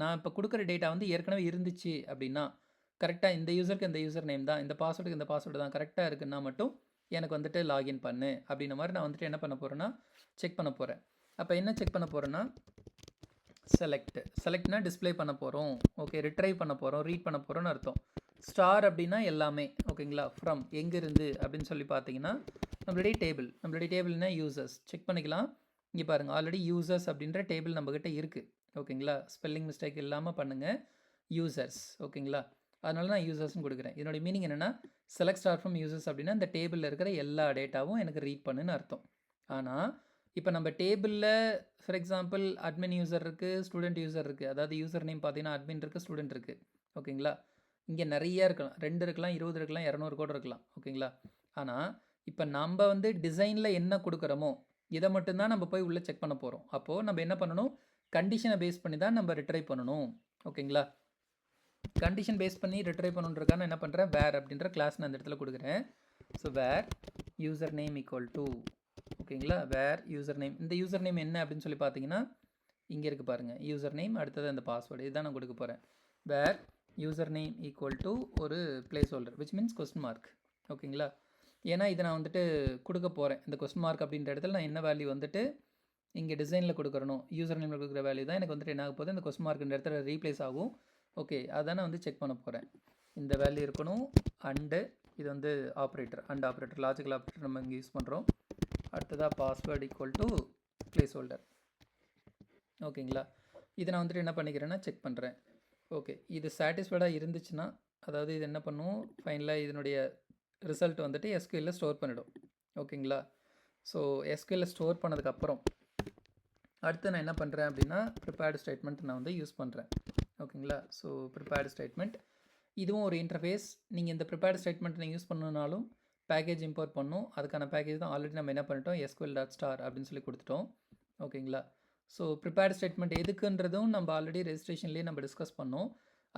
நான் இப்போ கொடுக்குற டேட்டா வந்து ஏற்கனவே இருந்துச்சு அப்படின்னா, கரெக்டாக இந்த யூசருக்கு இந்த யூசர் நேம் தான், இந்த பாஸ்வேர்டுக்கு இந்த பாஸ்வேர்டு தான் கரெக்டாக இருக்குன்னா மட்டும் எனக்கு வந்துட்டு லாகின் பண்ணு அப்படின்ற மாதிரி நான் வந்துட்டு என்ன பண்ண போகிறேன்னா செக் பண்ண போகிறேன். அப்போ என்ன செக் பண்ண போகிறேன்னா செலக்ட்னா டிஸ்ப்ளே பண்ண போகிறோம், ஓகே, ரிட்ரைவ் பண்ண போகிறோம், ரீட் பண்ண போகிறோம்னு அர்த்தம். ஸ்டார் அப்படின்னா எல்லாமே, ஓகேங்களா. ஃப்ரம் எங்கேருந்து அப்படின்னு சொல்லி பார்த்தீங்கன்னா நம்மளுடைய டேபிள்னா யூசர்ஸ் செக் பண்ணிக்கலாம். இங்கே பாருங்கள், ஆல்ரெடி யூசர்ஸ் அப்படின்ற டேபிள் நம்மக்கிட்ட இருக்குது, ஓகேங்களா. ஸ்பெல்லிங் மிஸ்டேக் இல்லாமல் பண்ணுங்கள், யூசர்ஸ், ஓகேங்களா. அதனால நான் யூசர்ஸ்னு கொடுக்குறேன். இதனுடைய மீனிங் என்னென்னா செலக்ட் ஸ்டார் ஃப்ரம் யூசர்ஸ் அப்படின்னா இந்த டேபிளில் இருக்கிற எல்லா டேட்டாவும் எனக்கு ரீட் பண்ணுன்னு அர்த்தம். ஆனால் இப்போ நம்ம டேபிளில் ஃபார் எக்ஸாம்பிள் அட்மின் யூசர் இருக்குது, ஸ்டூடெண்ட் யூசர் இருக்குது. அதாவது யூசர் நேம் பார்த்தீங்கன்னா அட்மின் இருக்குது, ஸ்டூடெண்ட் இருக்குது, ஓகேங்களா. இங்கே நிறைய இருக்கலாம், 2 இருக்கலாம், 20 இருக்கலாம், 200 கூட இருக்கலாம், ஓகேங்களா. ஆனால் இப்போ நம்ம வந்து டிசைனில் என்ன கொடுக்குறோமோ இதை மட்டும்தான் நம்ம போய் உள்ளே செக் பண்ண போகிறோம். அப்போது நம்ம என்ன பண்ணணும், கண்டிஷனை பேஸ் பண்ணி தான் நம்ம ரிட்ரைவ் பண்ணணும், ஓகேங்களா. கண்டிஷன் பேஸ் பண்ணி ரிட்ரைவ் பண்ணுறதுக்காக நான் என்ன பண்ணுறேன், வேர் அப்படின்ற கிளாஸ் நான் அந்த இடத்துல கொடுக்குறேன். So where user name equal to, ஓகேங்களா, வேர் யூசர் நேம். இந்த யூசர் நேம் என்ன அப்படின்னு சொல்லி பார்த்தீங்கன்னா இங்கே இருக்குது பாருங்கள், யூசர் நேம், அடுத்தது அந்த பாஸ்வேர்டு, இதுதான் நான் கொடுக்க போகிறேன். வேர் யூசர் நேம் ஈக்குவல் டு ஒரு place holder which means question mark, ஓகேங்களா. ஏன்னா இதை நான் வந்துட்டு கொடுக்க போகிறேன். இந்த கொஸ்டின் மார்க் அப்படின்ற இடத்துல நான் என்ன வேல்யூ வந்துட்டு இங்கே டிசைனில் கொடுக்குறணும், யூசர் நேமில் கொடுக்குற வேல்யூ தான் எனக்கு வந்துட்டு என்ன ஆக போகுது, இந்த கொஸ்டின் மார்க்குன்ற இடத்துல ரீப்ளேஸ் ஆகும், ஓகே. அதான் நான் வந்து செக் பண்ண போகிறேன். இந்த வேல்யூ இருக்கணும். அண்டு இது வந்து operator, and operator, logical operator நம்ம இங்கே யூஸ் பண்ணுறோம். அடுத்ததாக password equal to place holder, ஓகேங்களா. இதை நான் வந்துட்டு என்ன பண்ணிக்கிறேன்னா செக் பண்ணுறேன், ஓகே. இது சாட்டிஸ்ஃபைடாக இருந்துச்சுன்னா, அதாவது இது என்ன பண்ணும், ஃபைனலாக இதனுடைய ரிசல்ட் வந்துட்டு எஸ்கியூஎல்ல ஸ்டோர் பண்ணிடும், ஓகேங்களா. ஸோ எஸ்கியூஎல்ல ஸ்டோர் பண்ணதுக்கப்புறம் அடுத்து நான் என்ன பண்ணுறேன் அப்படின்னா ப்ரிப்பேர்டு ஸ்டேட்மெண்ட் நான் வந்து யூஸ் பண்ணுறேன், ஓகேங்களா. ஸோ ப்ரிப்பேர்டு ஸ்டேட்மெண்ட் இதுவும் ஒரு இன்டர்ஃபேஸ். நீங்கள் இந்த ப்ரிப்பேர்டு ஸ்டேட்மெண்ட் நீங்கள் யூஸ் பண்ணணுனாலும் பேக்கேஜ் இம்போர்ட் பண்ணணும். அதுக்கான பேக்கேஜ் தான் ஆல்ரெடி நம்ம என்ன பண்ணிட்டோம், SQL.star அப்படின்னு சொல்லி கொடுத்துட்டோம், ஓகேங்களா. ஸோ ப்ரிப்பேர்டு ஸ்டேட்மெண்ட் எதுக்குன்றதும் நம்ம ஆல்ரெடி ரெஜிஸ்ட்ரேஷன்லேயே நம்ம டிஸ்கஸ் பண்ணோம்.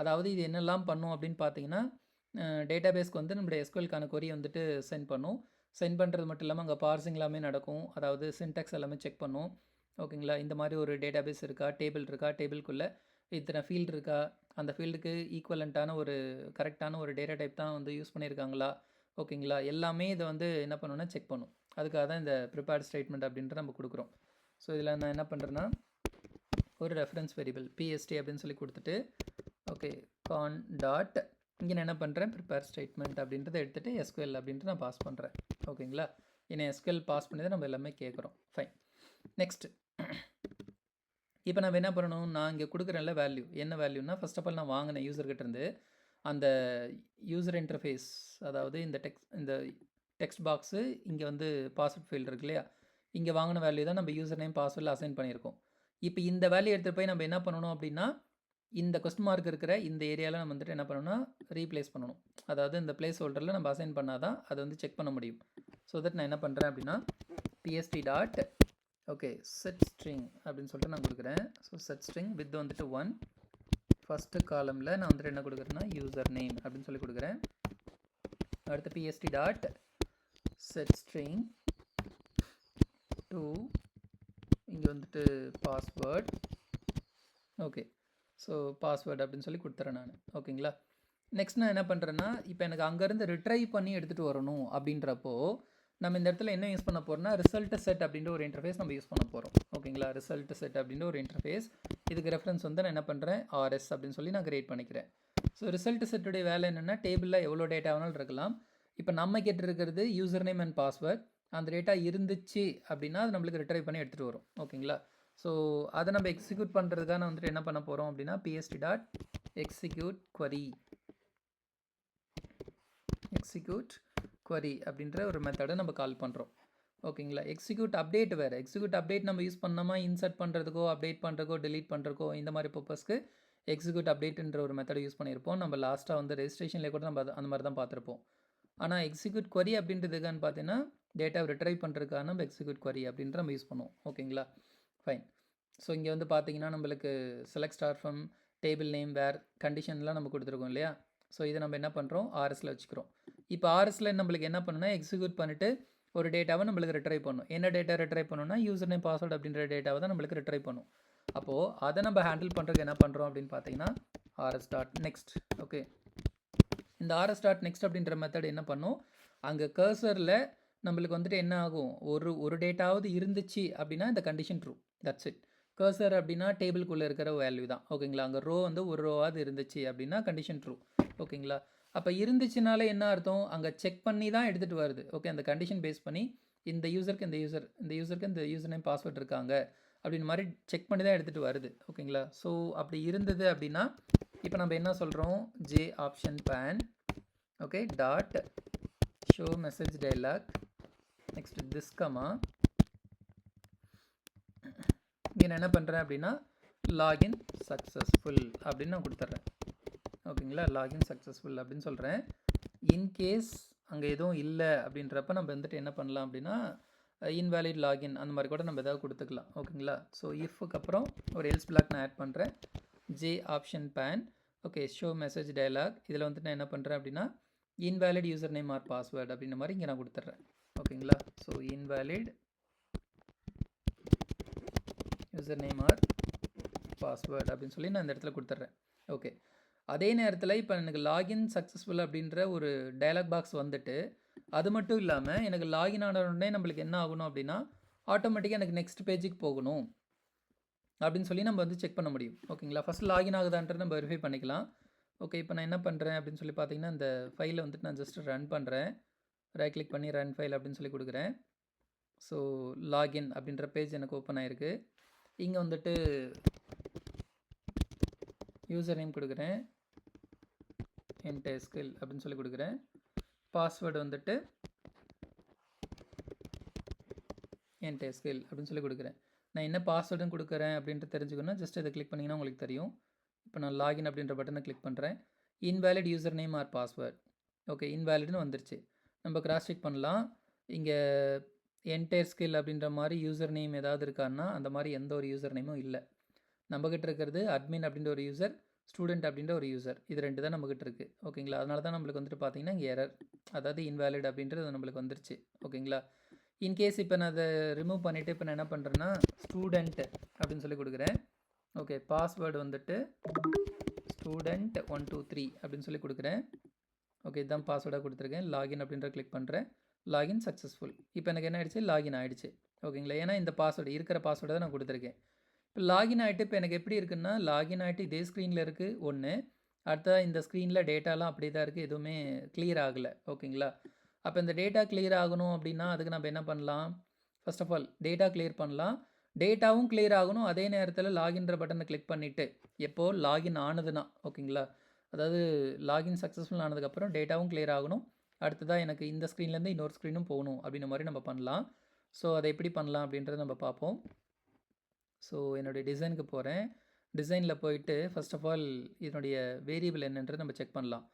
அதாவது இது என்னெல்லாம் பண்ணும் அப்படின்னு பார்த்தீங்கன்னா டேட்டாபேஸ்க்கு வந்து நம்மளுடைய SQL-க்கான கொரி வந்துட்டு சென்ட் பண்ணும். சென்ட் பண்ணுறது மட்டும் இல்லாமல் அங்கே பார்சிங் எல்லாமே நடக்கும், அதாவது சின்டாக்ஸ் எல்லாமே செக் பண்ணும், ஓகேங்களா. இந்த மாதிரி ஒரு டேட்டாபேஸ் இருக்கா, டேபிள் இருக்கா, டேபிள்குள்ளே இத்தனை ஃபீல்டு இருக்கா, அந்த ஃபீல்டுக்கு ஈக்குவலண்ட்டான ஒரு கரெக்டான ஒரு டேட்டா டைப் தான் வந்து யூஸ் பண்ணியிருக்காங்களா, ஓகேங்களா. எல்லாமே இதை வந்து என்ன பண்ணணும்னா செக் பண்ணும். அதுக்காக தான் இந்த ப்ரிப்பேர்ட் ஸ்டேட்மெண்ட் அப்படின்ற நம்ம கொடுக்குறோம். ஸோ இதில் நான் என்ன பண்ணுறேன்னா ஒரு ரெஃபரன்ஸ் வேரியபிள் PST அப்படின்னு சொல்லி கொடுத்துட்டு, ஓகே, கான் டாட் இங்கே நான் என்ன பண்ணுறேன், ப்ரிப்பேர் ஸ்டேட்மெண்ட் அப்படின்றத எடுத்துகிட்டு SQL அப்படின்ட்டு நான் பாஸ் பண்ணுறேன், ஓகேங்களா. ஏன்னா SQL பாஸ் பண்ணி தான் நம்ம எல்லாமே கேட்குறோம். ஃபைன். நெக்ஸ்ட் இப்போ நம்ம என்ன பண்ணணும், நான் இங்கே கொடுக்குறேன்ல வேல்யூ, என்ன வேல்யூனா ஃபர்ஸ்ட் ஆஃப் ஆல் நான் வாங்கினேன் யூசர்கிட்டேருந்து அந்த யூசர் இன்டர்ஃபேஸ், அதாவது இந்த டெக்ஸ்ட் பாக்ஸு இங்கே வந்து பாஸ்வேர்ட் ஃபீல்டு இருக்கு இல்லையா, இங்கே வாங்கின வேல்யூ தான் நம்ம யூசர் நேம் பாஸ்வேர்டில் அசைன் பண்ணியிருக்கோம். இப்போ இந்த வேல்யூ எடுத்துகிட்டு போய் நம்ம என்ன பண்ணணும் அப்படின்னா இந்த கொஸ்டின் மார்க் இருக்கிற இந்த ஏரியாவில் நம்ம வந்துட்டு என்ன பண்ணணும்னா ரீப்ளேஸ் பண்ணணும். அதாவது இந்த பிளேஸ் ஹோல்டரில் நம்ம அசைன் பண்ணால் தான் அதை வந்து செக் பண்ண முடியும். ஸோ தட் நான் என்ன பண்ணுறேன் அப்படின்னா PST dot okay set string அப்படின்னு சொல்லிட்டு நான் கொடுக்குறேன். ஸோ செட் ஸ்ட்ரிங் வித் வந்துட்டு 1 ஃபஸ்ட்டு காலமில் நான் வந்துட்டு என்ன கொடுக்குறேன்னா யூசர் நேம் அப்படின்னு சொல்லி கொடுக்குறேன். அடுத்து PST டாட் செட் ஸ்ட்ரிங் 2 இங்கே வந்துட்டு பாஸ்வேர்ட், ஓகே. ஸோ பாஸ்வேர்டு அப்படின்னு சொல்லி கொடுத்துறேன் நான், ஓகேங்களா. நெக்ஸ்ட் நான் என்ன பண்ணுறேன்னா இப்போ எனக்கு அங்கேருந்து ரிட்ரைவ் பண்ணி எடுத்துகிட்டு வரணும் அப்படின்றப்போ நம்ம இந்த இடத்துல என்ன யூஸ் பண்ண போகிறோம்னா ரிசல்ட் செட் அப்படின்ற ஒரு இன்டர்ஃபேஸ் நம்ம யூஸ் பண்ண போகிறோம், ஓகேங்களா. ரிசல்ட் செட் அப்படின்ற ஒரு இன்டர்ஃபேஸ், இதுக்கு ரெஃபரன்ஸ் வந்து நான் என்ன பண்ணுறேன் RS அப்படின்னு சொல்லி நான் கிரியேட் பண்ணிக்கிறேன். ஸோ ரிசல்ட் செட்டுடைய வேலை என்னென்னா டேபிளில் எவ்வளோ டேட்டா வேணாலும் இருக்கலாம். இப்போ நம்ம கேட்டிருக்கிறது யூசர் நேம் அண்ட் பாஸ்வேர்ட், அந்த டேட்டா இருந்துச்சு அப்படின்னா அது நம்மளுக்கு ரிட்ரைவ் பண்ணி எடுத்துகிட்டு வரும், ஓகேங்களா. ஸோ அதை நம்ம எக்ஸிக்யூட் பண்ணுறதுக்காக நான் வந்துட்டு என்ன பண்ண போகிறோம் அப்படின்னா PST டாட் எக்ஸிக்யூட் query அப்படின்ற ஒரு மெத்தடை நம்ம கால் பண்ணுறோம், ஓகேங்களா. எக்ஸிக்யூட் அப்டேட் வேறு, எக்ஸிக்யூட் அப்டேட் நம்ம யூஸ் பண்ணாமல் இன்சர்ட் பண்ணுறதுக்கோ அப்டேட் பண்ணுறதுக்கோ delete பண்ணுறதுக்கோ இந்த மாதிரி பர்பஸ்க்கு எக்ஸிக்யூட் அப்டேட்ன்ற ஒரு மெத்தடை யூஸ் பண்ணியிருப்போம். நம்ம லாஸ்ட்டாக வந்து ரெஜிஸ்ட்ரேஷன்லேயே கூட நம்ம அந்த மாதிரி தான் பார்த்துருப்போம். ஆனால் எக்ஸிக்யூட் query அப்படின்றதுக்கான்னு பார்த்தீங்கன்னா டேட்டாவை ரிட்ரைவ் பண்ணுறதுக்காக நம்ம எக்ஸிக்யூட் query அப்படின்ற நம்ம யூஸ் பண்ணுவோம், ஓகேங்களா. ஃபைன். ஸோ இங்கே வந்து பார்த்தீங்கன்னா நம்மளுக்கு select star from table name where கண்டிஷன்லாம் நம்ம கொடுத்துருக்கோம் இல்லையா. ஸோ இதை நம்ம என்ன பண்ணுறோம் RSல வச்சுக்கிறோம். இப்போ RSல நம்மளுக்கு என்ன பண்ணுன்னா எக்ஸிக்யூட் பண்ணிவிட்டு ஒரு டேட்டாவை நம்மளுக்கு ரிட்ரைவ் பண்ணும். என்ன டேட்டா ரிட்ரைவ் பண்ணணும்னா யூசர் நேம் பாஸ்வேர்டு அப்படின்ற டேட்டாவை தான் நம்மளுக்கு ரிட்ரைவ் பண்ணும். அப்போது அதை நம்ம ஹேண்டில் பண்ணுறதுக்கு என்ன பண்ணுறோம் அப்படின்னு பார்த்தீங்கன்னா RS டாட் நெக்ஸ்ட், ஓகே. இந்த RS டாட் நெக்ஸ்ட் அப்படின்ற மெத்தட் என்ன பண்ணும், அங்கே கர்சரில் நம்மளுக்கு வந்துட்டு என்ன ஆகும், ஒரு டேட்டாவது இருந்துச்சு அப்படின்னா இந்த condition true, that's it. Cursor அப்படின்னா டேபிள்குள்ளே இருக்கிற வேல்யூ தான் ஓகேங்களா. அங்கே ரோ வந்து ஒரு ரோவாவது இருந்துச்சு அப்படின்னா கண்டிஷன் ட்ரூ ஓகேங்களா. அப்போ இருந்துச்சுனால என்ன அர்த்தம், அங்கே செக் பண்ணி தான் எடுத்துகிட்டு வருது. ஓகே, அந்த கண்டிஷன் பேஸ் பண்ணி இந்த யூசருக்கு இந்த யூசர் நேம் பாஸ்வேர்ட் இருக்காங்க அப்படின்னு மாதிரி செக் பண்ணி தான் எடுத்துகிட்டு வருது ஓகேங்களா. ஸோ அப்படி இருந்தது அப்படின்னா இப்போ நம்ம என்ன சொல்கிறோம், J option pane okay dot show message dialog next this comma இங்கே நான் என்ன பண்ணுறேன் அப்படின்னா லாகின் சக்ஸஸ்ஃபுல் அப்படின்னு நான் கொடுத்துட்றேன் ஓகேங்களா. லாகின் சக்ஸஸ்ஃபுல் அப்படின்னு சொல்கிறேன். இன்கேஸ் அங்கே எதுவும் இல்லை அப்படின்றப்ப நம்ம வந்துட்டு என்ன பண்ணலாம் அப்படின்னா இன்வேலிட் லாகின் அந்த மாதிரி கூட நம்ம எதாவது கொடுத்துக்கலாம் ஓகேங்களா. ஸோ இஃப்க்கு அப்புறம் ஒரு எல்ஸ் பிளாக் நான் ஆட் பண்ணுறேன், J option pane okay show message dialog. இதில் வந்துட்டு நான் என்ன பண்ணுறேன் அப்படின்னா invalid user name or password அப்படின்ற மாதிரி இங்கே நான் கொடுத்துட்றேன் ஓகேங்களா. So invalid user name or password அப்படின்னு சொல்லி நான் இந்த இடத்துல கொடுத்துட்றேன் ஓகே. அதே நேரத்தில் இப்போ எனக்கு லாகின் சக்ஸஸ்ஃபுல் அப்படின்ற ஒரு டயலாக் பாக்ஸ் வந்துட்டு அது மட்டும் இல்லாமல் எனக்கு லாகின் ஆன உடனே நம்மளுக்கு என்ன ஆகணும் அப்படின்னா ஆட்டோமேட்டிக்காக எனக்கு நெக்ஸ்ட் பேஜுக்கு போகணும் அப்படின்னு சொல்லி நம்ம வந்து செக் பண்ண முடியும் ஓகேங்களா. ஃபஸ்ட் லாகின் ஆகுதான்ட்டு நம்ம வெரிஃபை பண்ணிக்கலாம் ஓகே. இப்போ நான் என்ன பண்ணுறேன் அப்படின்னு சொல்லி பார்த்தீங்கன்னா இந்த ஃபைலை வந்துட்டு நான் ஜஸ்ட் ரன் பண்ணுறேன், ரைட் கிளிக் பண்ணி ரன் ஃபைல் அப்படின்னு சொல்லி கொடுக்குறேன். ஸோ லாகின் அப்படின்ற பேஜ் எனக்கு ஓப்பன் ஆகிருக்கு. இங்கே வந்துட்டு யூசர் நேம் கொடுக்குறேன், என்டெஸ்கில் அப்படின்னு சொல்லி கொடுக்குறேன். பாஸ்வேர்டு வந்துட்டு என்டெஸ்கில் அப்படின்னு சொல்லி கொடுக்குறேன். நான் என்ன பாஸ்வேர்டுன்னு கொடுக்குறேன் அப்படின்ட்டு தெரிஞ்சுக்கணும், ஜஸ்ட் இதை கிளிக் பண்ணிங்கன்னா உங்களுக்கு தெரியும். இப்போ நான் லாகின் அப்படின்ற பட்டனை கிளிக் பண்ணுறேன். Invalid user name or password okay இன்வேலிட்னு வந்துருச்சு. நம்ம கிராஸ் செக் பண்ணலாம். இங்கே என்டையர் ஸ்கில் அப்படின்ற மாதிரி யூசர் நேம் ஏதாவது இருக்கான்னா அந்த மாதிரி எந்த ஒரு யூசர் நேமும் இல்லை. நம்மக்கிட்ட இருக்கிறது அட்மின் அப்படின்ற ஒரு யூசர், ஸ்டூடெண்ட் அப்படின்ற ஒரு யூசர், இது ரெண்டு தான் நம்மக்கிட்ட இருக்குது ஓகேங்களா. அதனால தான் நம்மளுக்கு வந்துட்டு பார்த்தீங்கன்னா இங்கே எரர், அதாவது இன்வேலிட் அப்படின்றது நம்மளுக்கு வந்துருச்சு ஓகேங்களா. இன்கேஸ் இப்போ நான் அதை ரிமூவ் பண்ணிவிட்டு இப்போ நான் என்ன பண்ணுறேன்னா ஸ்டூடெண்ட் அப்படின்னு சொல்லி கொடுக்குறேன் ஓகே. பாஸ்வேர்டு வந்துட்டு ஸ்டூடெண்ட் 123 அப்படின்னு சொல்லி கொடுக்குறேன் ஓகே. இதுதான் பாஸ்வேர்டாக கொடுத்துருக்கேன். லாகின் அப்படின்ற கிளிக் பண்ணுறேன், லாகின் சக்ஸஸ்ஃபுல். இப்போ எனக்கு என்ன ஆகிடுச்சு, லாகின் ஆகிடுச்சு ஓகேங்களா. ஏன்னா இந்த பாஸ்வேர்டு இருக்கிற பாஸ்வேர்டை தான் நான் கொடுத்துருக்கேன். இப்போ லாகின் ஆகிட்டு இப்போ எனக்கு எப்படி இருக்குன்னா லாகின் ஆகிட்டு இதே ஸ்க்ரீனில் இருக்குது ஒன்று, அடுத்ததாக இந்த ஸ்க்ரீனில் டேட்டாலாம் அப்படி தான் இருக்குது, எதுவுமே கிளியர் ஆகலை ஓகேங்களா. அப்போ இந்த டேட்டா கிளியர் ஆகணும் அப்படின்னா அதுக்கு நம்ம என்ன பண்ணலாம், first of all data clear பண்ணலாம். டேட்டாவும் கிளியர் ஆகணும், அதே நேரத்தில் லாகின்ற பட்டனை கிளிக் பண்ணிவிட்டு எப்போது லாகின் ஆனதுன்னா ஓகேங்களா, அதாவது லாகின் சக்ஸஸ்ஃபுல் ஆனதுக்கப்புறம் டேட்டாவும் கிளியர் ஆகணும், அடுத்ததாக எனக்கு இந்த ஸ்க்ரீன்லேருந்து இன்னொரு ஸ்க்ரீனும் போகணும் அப்படின்ற மாதிரி நம்ம பண்ணலாம். ஸோ அதை எப்படி பண்ணலாம் அப்படின்றத நம்ம பார்ப்போம். ஸோ என்னுடைய டிசைனுக்கு போகிறேன். டிசைனில் போயிட்டு ஃபர்ஸ்ட் ஆஃப் ஆல் இதனுடைய வேரியபிள் என்னன்றது நம்ம செக் பண்ணலாம்.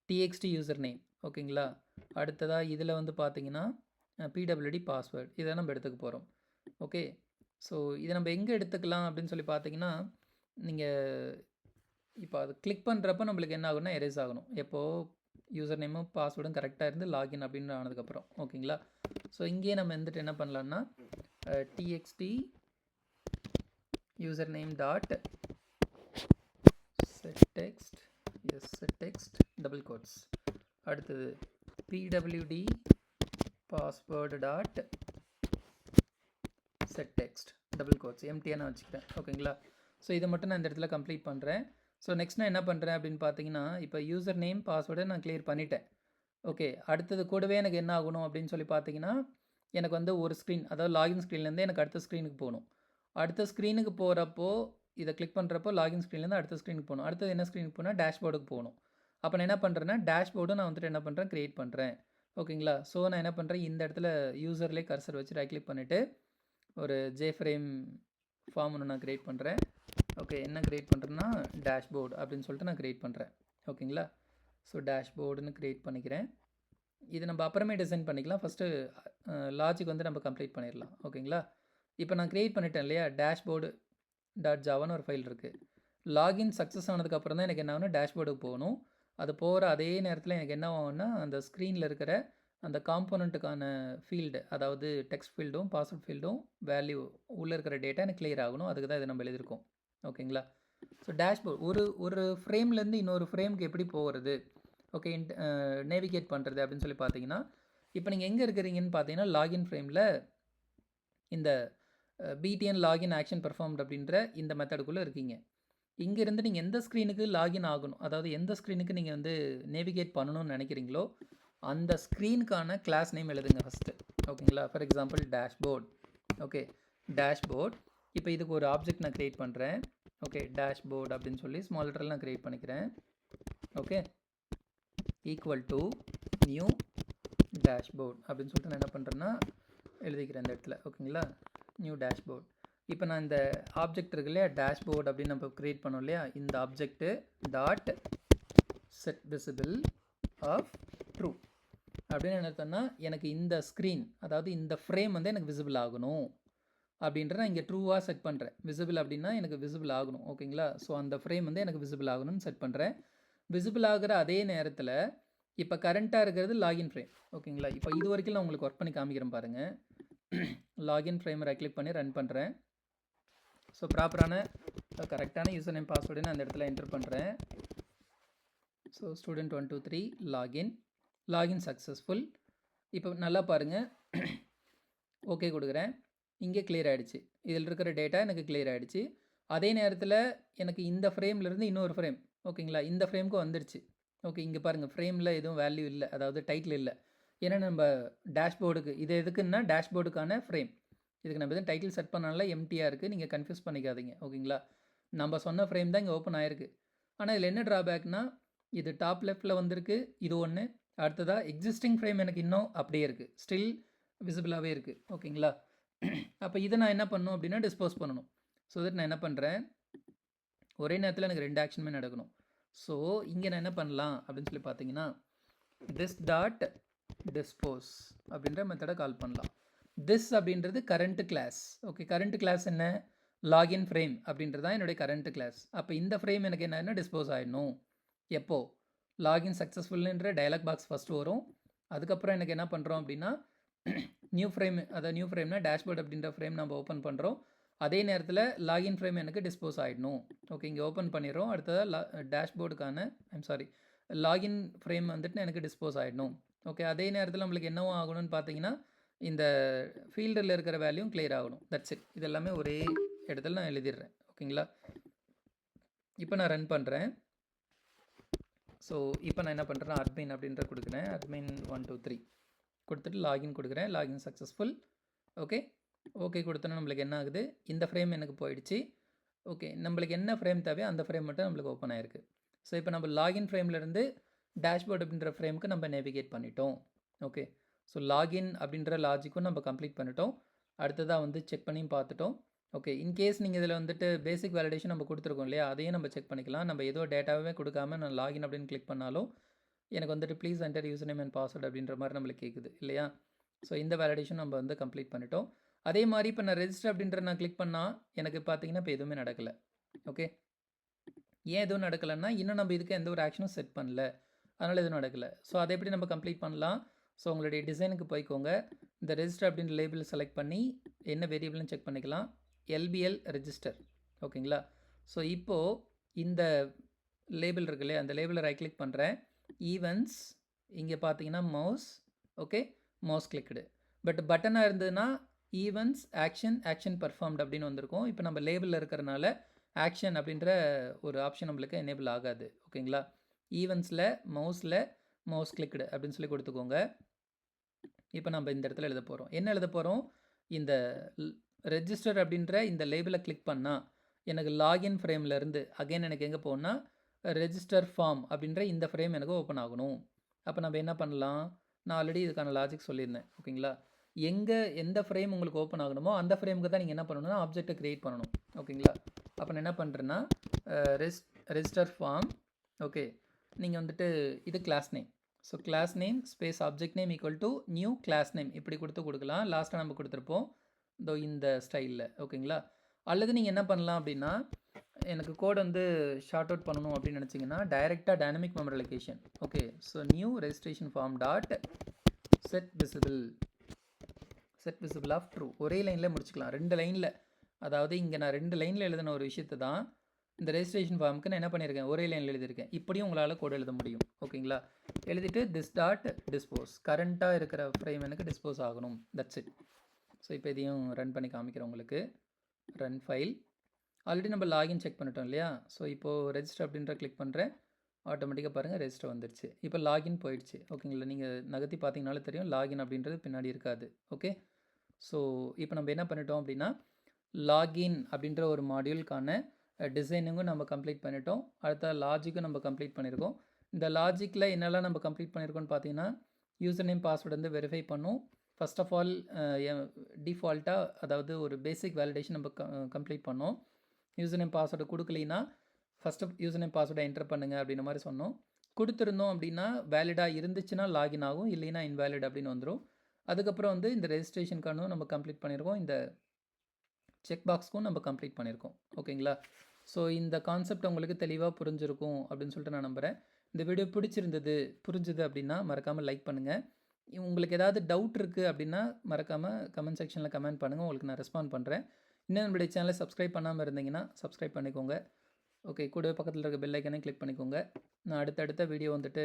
டிஎக்ஸ்டி யூசர் நேம் ஓகேங்களா. அடுத்ததாக இதில் வந்து பார்த்தீங்கன்னா பிடபிள்யூடி பாஸ்வேர்டு இதை நம்ம எடுத்துக்க போகிறோம் ஓகே. ஸோ இதை நம்ம எங்கே எடுத்துக்கலாம் அப்படின்னு சொல்லி பார்த்தீங்கன்னா நீங்கள் இப்போ அது கிளிக் பண்ணுறப்ப நம்மளுக்கு என்ன ஆகும்னா எரேஸ் ஆகணும், எப்போது யூசர் நேமும் பாஸ்வேர்டும் கரெக்டாக இருந்து லாகின் அப்படின்னு ஆனதுக்கப்புறம் ஓகேங்களா. ஸோ இங்கேயே நம்ம வந்துட்டு என்ன பண்ணலான்னா TXT user name dot setText setText double quotes, அடுத்தது PWD password dot setText double quotes எம்டியாக நான் வச்சுக்கிறேன் ஓகேங்களா. ஸோ இதை மட்டும் நான் இந்த இடத்துல கம்ப்ளீட் பண்ணுறேன். ஸோ நெக்ஸ்ட் நான் என்ன பண்ணுறேன் அப்படின்னு பார்த்தீங்கன்னா இப்போ யூசர் நேம் பாஸ்வேர்டை நான் கிளியர் பண்ணிட்டேன் ஓகே. அடுத்தது கூடவே எனக்கு என்ன ஆகணும் அப்படின்னு சொல்லி பார்த்தீங்கன்னா எனக்கு வந்து ஒரு ஸ்க்ரீன், அதாவது லாகின் ஸ்க்ரீன்லேருந்து எனக்கு அடுத்த ஸ்க்ரீனுக்கு போகணும். அடுத்த ஸ்க்ரீனுக்கு போகிறப்போ இதை கிளிக் பண்ணுறப்போ லாகின் ஸ்க்ரீன்லேருந்து அடுத்த ஸ்க்ரீனுக்கு போகணும். அடுத்தது என்ன ஸ்க்ரீனுக்கு போனால் டேஷ்போர்டுக்கு போகணும். அப்போ நான் என்ன பண்ணுறேன்னா டேஷ்போர்டும் நான் வந்துட்டு என்ன பண்ணுறேன் க்ரியேட் பண்ணுறேன் ஓகேங்களா. ஸோ நான் என்ன பண்ணுறேன் இந்த இடத்துல யூசர்லேயே கர்சர் வச்சு ரைட் கிளிக் பண்ணிவிட்டு ஒரு ஜேஃப்ரேம் ஃபார்ம் ஒன்று நான் க்ரியேட் பண்ணுறேன் ஓகே. என்ன க்ரியேட் பண்ணுறேன்னா டேஷ்போர்டு அப்படின்னு சொல்லிட்டு நான் க்ரியேட் பண்ணுறேன் ஓகேங்களா. ஸோ டேஷ்போர்டுன்னு க்ரியேட் பண்ணிக்கிறேன். இது நம்ம அப்புறமே டிசைன் பண்ணிக்கலாம், ஃபஸ்ட்டு லாஜிக் வந்து நம்ம கம்ப்ளீட் பண்ணிடலாம் ஓகேங்களா. இப்போ நான் க்ரியேட் பண்ணிட்டேன் இல்லையா, டேஷ்போர்டு டாட் ஜாவான்னு ஒரு ஃபைல் இருக்குது. லாகின் சக்ஸஸ் ஆனதுக்கப்புறம் தான் எனக்கு என்ன ஆகுனா டேஷ்போர்டுக்கு போகணும். அது போகிற அதே நேரத்தில் எனக்கு என்ன ஆகும்னா அந்த ஸ்க்ரீனில் இருக்கிற அந்த காம்போனண்ட்டுக்கான ஃபீல்டு, அதாவது டெக்ஸ்ட் ஃபீல்டும் பாஸ்வேர்ட் ஃபீல்டும் வேல்யூ உள்ளே இருக்கிற டேட்டா எனக்கு கிளியர் ஆகணும், அதுக்கு தான் இதை நம்ம எழுதியிருக்கோம் ஓகேங்களா. ஸோ டேஷ்போர்ட் ஒரு ஃப்ரேம்லேருந்து இன்னொரு ஃப்ரேமுக்கு எப்படி போகிறது ஓகே, நேவிகேட் பண்ணுறது அப்படின்னு சொல்லி பார்த்தீங்கன்னா இப்போ நீங்கள் எங்கே இருக்கிறீங்கன்னு பார்த்தீங்கன்னா லாகின் ஃப்ரேமில் இந்த பிடிஎன் லாகின் ஆக்ஷன் பெர்ஃபார்ம்ட் அப்படின்ற இந்த மெத்தடுக்குள்ளே இருக்கீங்க. இங்கேருந்து நீங்கள் எந்த ஸ்க்ரீனுக்கு லாகின் ஆகணும், அதாவது எந்த ஸ்க்ரீனுக்கு நீங்கள் வந்து நேவிகேட் பண்ணணும்னு நினைக்கிறீங்களோ அந்த ஸ்க்ரீனுக்கான கிளாஸ் நேம் எழுதுங்க ஃபஸ்ட்டு. ஓகேங்களா? For example dashboard. Okay, dashboard. இப்போ இதுக்கு ஒரு ஆப்ஜெக்ட் நான் க்ரியேட் பண்ணுறேன். ஓகே, டேஷ்போர்ட் அப்படின்னு சொல்லி ஸ்மால் லெட்டரில் நான் க்ரியேட் பண்ணிக்கிறேன். Okay, equal to new dashboard அப்படின்னு சொல்லிட்டு நான் என்ன பண்ணுறேன்னா எழுதிக்கிறேன் இந்த இடத்துல. ஓகேங்களா? New dashboard. இப்போ நான் இந்த ஆப்ஜெக்ட் இருக்கு இல்லையா, டேஷ்போர்ட் அப்படின்னு நம்ம க்ரியேட் பண்ணோம் இல்லையா, இந்த object dot set visible of true அப்படின்னு என்ன அர்த்தம்னா, எனக்கு இந்த ஸ்க்ரீன், அதாவது இந்த ஃப்ரேம் வந்து எனக்கு விசிபிள் ஆகணும் அப்படின்ற நான் இங்கே ட்ரூவாக செட் பண்ணுறேன். விசிபிள் அப்படின்னா எனக்கு விசிபிள் ஆகணும். ஓகேங்களா? ஸோ அந்த ஃப்ரேம் வந்து எனக்கு விசிபிள் ஆகணும்னு செட் பண்ணுறேன். விசிபிள் ஆகிற அதே நேரத்தில் இப்போ கரண்ட்டாக இருக்கிறது லாகின் ஃப்ரேம். ஓகேங்களா? இப்போ இது வரைக்கும் நான் உங்களுக்கு ஒர்க் பண்ணி காமிக்கிறேன் பாருங்கள். லாகின் ஃப்ரேமை ரைட் கிளிக் பண்ணி ரன் பண்ணுறேன். ஸோ ப்ராப்பரான கரெக்டான யூசர் நேம் பாஸ்வேர்டு நான் அந்த இடத்துல என்டர் பண்ணுறேன். So student 1 2 3 login successful. இப்போ நல்லா பாருங்கள். ஓகே கொடுக்குறேன். இங்கே கிளியர் ஆகிடுச்சு. இதில் இருக்கிற டேட்டா எனக்கு கிளியர் ஆகிடுச்சு. அதே நேரத்தில் எனக்கு இந்த ஃப்ரேம்லேருந்து இன்னொரு ஃப்ரேம், ஓகேங்களா, இந்த ஃப்ரேமுக்கு வந்துடுச்சு. ஓகே, இங்கே பாருங்கள், ஃப்ரேமில் எதுவும் வேல்யூ இல்லை, அதாவது டைட்டில் இல்லை. ஏன்னா நம்ம டேஷ்போர்டுக்கு இது எதுக்குன்னா டேஷ்போர்டுக்கான ஃப்ரேம். இதுக்கு நம்ம எதுவும் டைட்டில் செட் பண்ணனால எம்டியாக இருக்குது. நீங்கள் கன்ஃபியூஸ் பண்ணிக்காதீங்க. ஓகேங்களா? நம்ம சொன்ன ஃப்ரேம் தான் இங்கே ஓப்பன் ஆகிருக்கு. ஆனால் இதில் என்ன ட்ராபேக்னா, இது டாப் லெஃப்ட்டில் வந்திருக்கு, இது ஒன்று. அடுத்ததாக எக்ஸிஸ்டிங் ஃப்ரேம் எனக்கு இன்னும் அப்படியே இருக்குது, ஸ்டில் விசிபிளாகவே இருக்குது. ஓகேங்களா? அப்போ இதை நான் என்ன பண்ணணும் அப்படின்னா டிஸ்போஸ் பண்ணணும். ஸோ தட் நான் என்ன பண்ணுறேன், ஒரே நேரத்தில் எனக்கு 2 ஆக்ஷனுமே நடக்கணும். ஸோ இங்கே நான் என்ன பண்ணலாம் அப்படின்னு சொல்லி பார்த்தீங்கன்னா, திஸ் டாட் டிஸ்போஸ் அப்படின்ற மெத்தடை கால் பண்ணலாம். திஸ் அப்படின்றது current class. Okay, current class என்ன, லாகின் ஃப்ரேம் அப்படின்றது தான் என்னுடைய கரண்ட் கிளாஸ். அப்போ இந்த ஃப்ரேம் எனக்கு என்ன டிஸ்போஸ் ஆகிடணும் எப்போ, லாகின் சக்ஸஸ்ஃபுல்ன்ற டயலாக் பாக்ஸ் ஃபஸ்ட்டு வரும். அதுக்கப்புறம் எனக்கு என்ன பண்ணுறோம் அப்படின்னா நியூ ஃப்ரேம், அதாவது நியூ ஃப்ரேம்னா டேஷ்போர்ட் அப்படின்ற ஃப்ரேம் நம்ம ஓப்பன் பண்ணுறோம். அதே நேரத்தில் லாகின் ஃப்ரேம் எனக்கு டிஸ்போஸ் ஆகிடணும். ஓகே, இங்கே ஓப்பன் பண்ணிடுறோம். அடுத்ததாக டேஷ்போர்டுக்கான லாகின் ஃப்ரேம் வந்துட்டு எனக்கு டிஸ்போஸ் ஆகிடணும். ஓகே, அதே நேரத்தில் நம்மளுக்கு என்னவும் ஆகணும்னு பார்த்தீங்கன்னா இந்த ஃபீல்டில் இருக்கிற வேல்யூம் கிளியர் ஆகணும். That's it. இது எல்லாமே ஒரே இடத்துல நான் எழுதிடுறேன். ஓகேங்களா? இப்போ நான் ரன் பண்ணுறேன். ஸோ இப்போ நான் என்ன பண்ணுறேன், அட்மின் அப்படின்ற கொடுக்குறேன். அட்மின் 1 2 3 கொடுத்துட்டு லாகின் கொடுக்குறேன். Login successful. ஓகே, ஓகே கொடுத்தோன்னா நம்மளுக்கு என்ன ஆகுது, இந்த ஃப்ரேம் எனக்கு போயிடுச்சு. ஓகே, நம்மளுக்கு என்ன ஃப்ரேம் தேவையோ அந்த ஃப்ரேம் மட்டும் நம்மளுக்கு ஓப்பன் ஆகிருக்கு. ஸோ இப்போ நம்ம லாகின் ஃப்ரேம்லேருந்து டேஷ்போர்ட் அப்படின்ற ஃப்ரேமுக்கு நம்ம நேவிகேட் பண்ணிட்டோம். ஓகே, ஸோ லாகின் அப்படின்ற லாஜிக்கும் நம்ம கம்ப்ளீட் பண்ணிட்டோம். அடுத்ததாக வந்து செக் பண்ணியும் பார்த்துட்டோம். ஓகே, இன்கேஸ் நீங்கள் இதில் வந்துட்டு பேசிக் வேலிடேஷன் நம்ம கொடுத்துருக்கோம் இல்லையா, அதையும் நம்ம செக் பண்ணிக்கலாம். நம்ம ஏதோ டேட்டாவே கொடுக்காம நான் லாகின் அப்படின்னு கிளிக் பண்ணாலும் எனக்கு வந்துட்டு please enter user name and password அப்படின்ற மாதிரி நம்மளுக்கு கேட்குது இல்லையா. ஸோ இந்த வேலிடேஷன் நம்ம வந்து கம்ப்ளீட் பண்ணிட்டோம். அதே மாதிரி இப்போ நான் ரெஜிஸ்டர் அப்படின்ற நான் கிளிக் பண்ணால் எனக்கு பார்த்தீங்கன்னா இப்போ எதுவுமே நடக்கலை. ஓகே, ஏன் எதுவும் நடக்கலைன்னா இன்னும் நம்ம இதுக்கு எந்த ஒரு ஆக்ஷனும் செட் பண்ணல, அதனால் எதுவும் நடக்கலை. ஸோ அதை எப்படி நம்ம கம்ப்ளீட் பண்ணலாம், ஸோ உங்களுடைய டிசைனுக்கு போய்க்கோங்க. இந்த ரெஜிஸ்டர் அப்படின்ற லேபிள் செலக்ட் பண்ணி என்ன வேரியபிள்னு செக் பண்ணிக்கலாம். LBL register. ஓகேங்களா? ஸோ இப்போது இந்த லேபிள் இருக்கு இல்லையா, அந்த லேபிளை ரைட் கிளிக் பண்ணுறேன். ஈவெண்ட்ஸ், இங்கே பார்த்தீங்கன்னா mouse. Okay, mouse clicked. But பட்டனாக இருந்ததுன்னா ஈவெண்ட்ஸ் ஆக்ஷன் பர்ஃபார்ம்டு அப்படின்னு வந்திருக்கும். இப்போ நம்ம லேபிளில் இருக்கிறனால ஆக்ஷன் அப்படின்ற ஒரு ஆப்ஷன் நம்மளுக்கு எனேபிள் ஆகாது. ஓகேங்களா? ஈவெண்ட்ஸில் மவுஸ் கிளிக்டு அப்படின்னு சொல்லி கொடுத்துக்கோங்க. இப்போ நம்ம இந்த இடத்துல எழுத போகிறோம். என்ன எழுத போகிறோம், இந்த ரெஜிஸ்டர் அப்படின்ற இந்த லேபிளை கிளிக் பண்ணால் எனக்கு லாகின் ஃப்ரேம்லேருந்து அகைன் எனக்கு எங்கே போகணுன்னா ரெஜிஸ்டர் ஃபார்ம் அப்படின்ற இந்த ஃப்ரேம் எனக்கு ஓப்பன் ஆகணும். அப்போ நம்ம என்ன பண்ணலாம், நான் ஆல்ரெடி இதுக்கான லாஜிக் சொல்லியிருந்தேன். ஓகேங்களா? எந்த ஃப்ரேம் உங்களுக்கு ஓப்பன் ஆகணுமோ அந்த ஃப்ரேமுக்கு தான் நீங்கள் என்ன பண்ணணும்னா ஆப்ஜெக்டை க்ரியேட் பண்ணணும். ஓகேங்களா? அப்போ நான் என்ன பண்ணுறேன்னா ரெஜிஸ்டர் ஃபார்ம். ஓகே, நீங்கள் வந்துட்டு இது class name. So class name space object name equal to new class name இப்படி கொடுக்கலாம். லாஸ்ட்டாக நம்ம கொடுத்துருப்போம் இந்த ஸ்டைலில். ஓகேங்களா? அல்லது நீங்கள் என்ன பண்ணலாம் அப்படின்னா, எனக்கு கோட் வந்து ஷார்ட் அவுட் பண்ணணும் அப்படின்னு நினச்சிங்கன்னா டைரெக்டாக dynamic memory location. Okay, so new registration form dot set visible of true. ஒரே லைனில் முடிச்சுக்கலாம், 2 லைனில். அதாவது இங்கே நான் 2 லைனில் எழுதின ஒரு விஷயத்தை தான் இந்த ரெஜிஸ்ட்ரேஷன் ஃபார்முக்கு நான் என்ன பண்ணியிருக்கேன், ஒரே லைனில் எழுதியிருக்கேன். இப்படியும் உங்களால் கோட் எழுத முடியும். ஓகேங்களா? எழுதிட்டு திஸ் டாட் டிஸ்போஸ், கரண்ட்டாக இருக்கிற ஃப்ரேம் எனக்கு டிஸ்போஸ் ஆகணும். That's it. ஸோ இப்போ இதையும் ரன் பண்ணி காமிக்கிறேன் உங்களுக்கு. Run file. ஆல்ரெடி நம்ம லாகின் செக் பண்ணிட்டோம் இல்லையா? ஸோ இப்போது ரெஜிஸ்டர் அப்படின்ற கிளிக் பண்ணுறேன். ஆட்டோமேட்டிக்காக பாருங்கள் ரெஜிஸ்டர் வந்துருச்சு. இப்போ லாகின் போயிடுச்சு. ஓகேங்களா? நீங்கள் நகர்த்தி பார்த்தீங்கனாலே தெரியும் லாகின் அப்படின்றது பின்னாடி இருக்காது. ஓகே. ஸோ இப்போ நம்ம என்ன பண்ணிட்டோம் அப்படின்னா, லாகின் அப்படின்ற ஒரு மாடியூலுக்கான டிசைனிங்கும் நம்ம கம்ப்ளீட் பண்ணிட்டோம். அடுத்த லாஜிக்கும் நம்ம கம்ப்ளீட் பண்ணியிருக்கோம். இந்த லாஜிக்கில் என்னெல்லாம் நம்ம கம்ப்ளீட் பண்ணியிருக்கோம்னு பார்த்தீங்கன்னா, யூசர் நேம் பாஸ்வேர்டு வந்து வெரிஃபை பண்ணும். ஃபர்ஸ்ட் ஆஃப் ஆல் டிஃபால்ட்டாக அதாவது ஒரு பேசிக் வேலிடேஷன் நம்ம கம்ப்ளீட் பண்ணோம். யூசர் நேம் பாஸ்வேர்டு கொடுக்கலைன்னா ஃபஸ்ட்டு யூசர் நேம் பாஸ்வேர்டை என்டர் பண்ணுங்கள் அப்படின்ற மாதிரி சொன்னோம். கொடுத்துருந்தோம் அப்படின்னா வேலிடாக இருந்துச்சுன்னா லாகின் ஆகும், இல்லைன்னா இன்வேலிட் அப்படின்னு வந்துடும். அதுக்கப்புறம் வந்து இந்த ரெஜிஸ்ட்ரேஷனுக்கானும் நம்ம கம்ப்ளீட் பண்ணியிருக்கோம். இந்த செக் பாக்ஸ்க்கும் நம்ம கம்ப்ளீட் பண்ணியிருக்கோம். ஓகேங்களா? ஸோ இந்த கான்செப்ட் உங்களுக்கு தெளிவாக புரிஞ்சிருக்கும் அப்படின்னு சொல்லிட்டு நான் நம்புகிறேன். இந்த வீடியோ புரிஞ்சுது அப்படின்னா மறக்காமல் லைக் பண்ணுங்கள். உங்களுக்கு ஏதாவது டவுட் இருக்குது அப்படின்னா மறக்காமல் கமெண்ட் செக்ஷனில் கமெண்ட் பண்ணுங்கள். உங்களுக்கு நான் ரெஸ்பாண்ட் பண்ணுறேன். இன்னும் நம்மளுடைய சேனலை சப்ஸ்கிரைப் பண்ணாமல் இருந்தீங்கன்னா சப்ஸ்கிரைப் பண்ணிக்கோங்க. ஓகே, கூடவே பக்கத்தில் இருக்க பெல் ஐக்கனை கிளிக் பண்ணிக்கோங்க. நான் அடுத்தடுத்த வீடியோ வந்துட்டு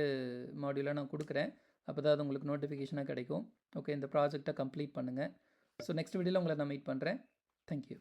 மாடியூலாக நான் கொடுக்குறேன். அப்போ தான் அது உங்களுக்கு நோட்டிஃபிகேஷனாக கிடைக்கும். ஓகே, இந்த ப்ராஜெக்டை கம்ப்ளீட் பண்ணுங்கள். ஸோ நெக்ஸ்ட் வீடியோவில் உங்களை நான் மீட் பண்ணுறேன். தேங்க்யூ.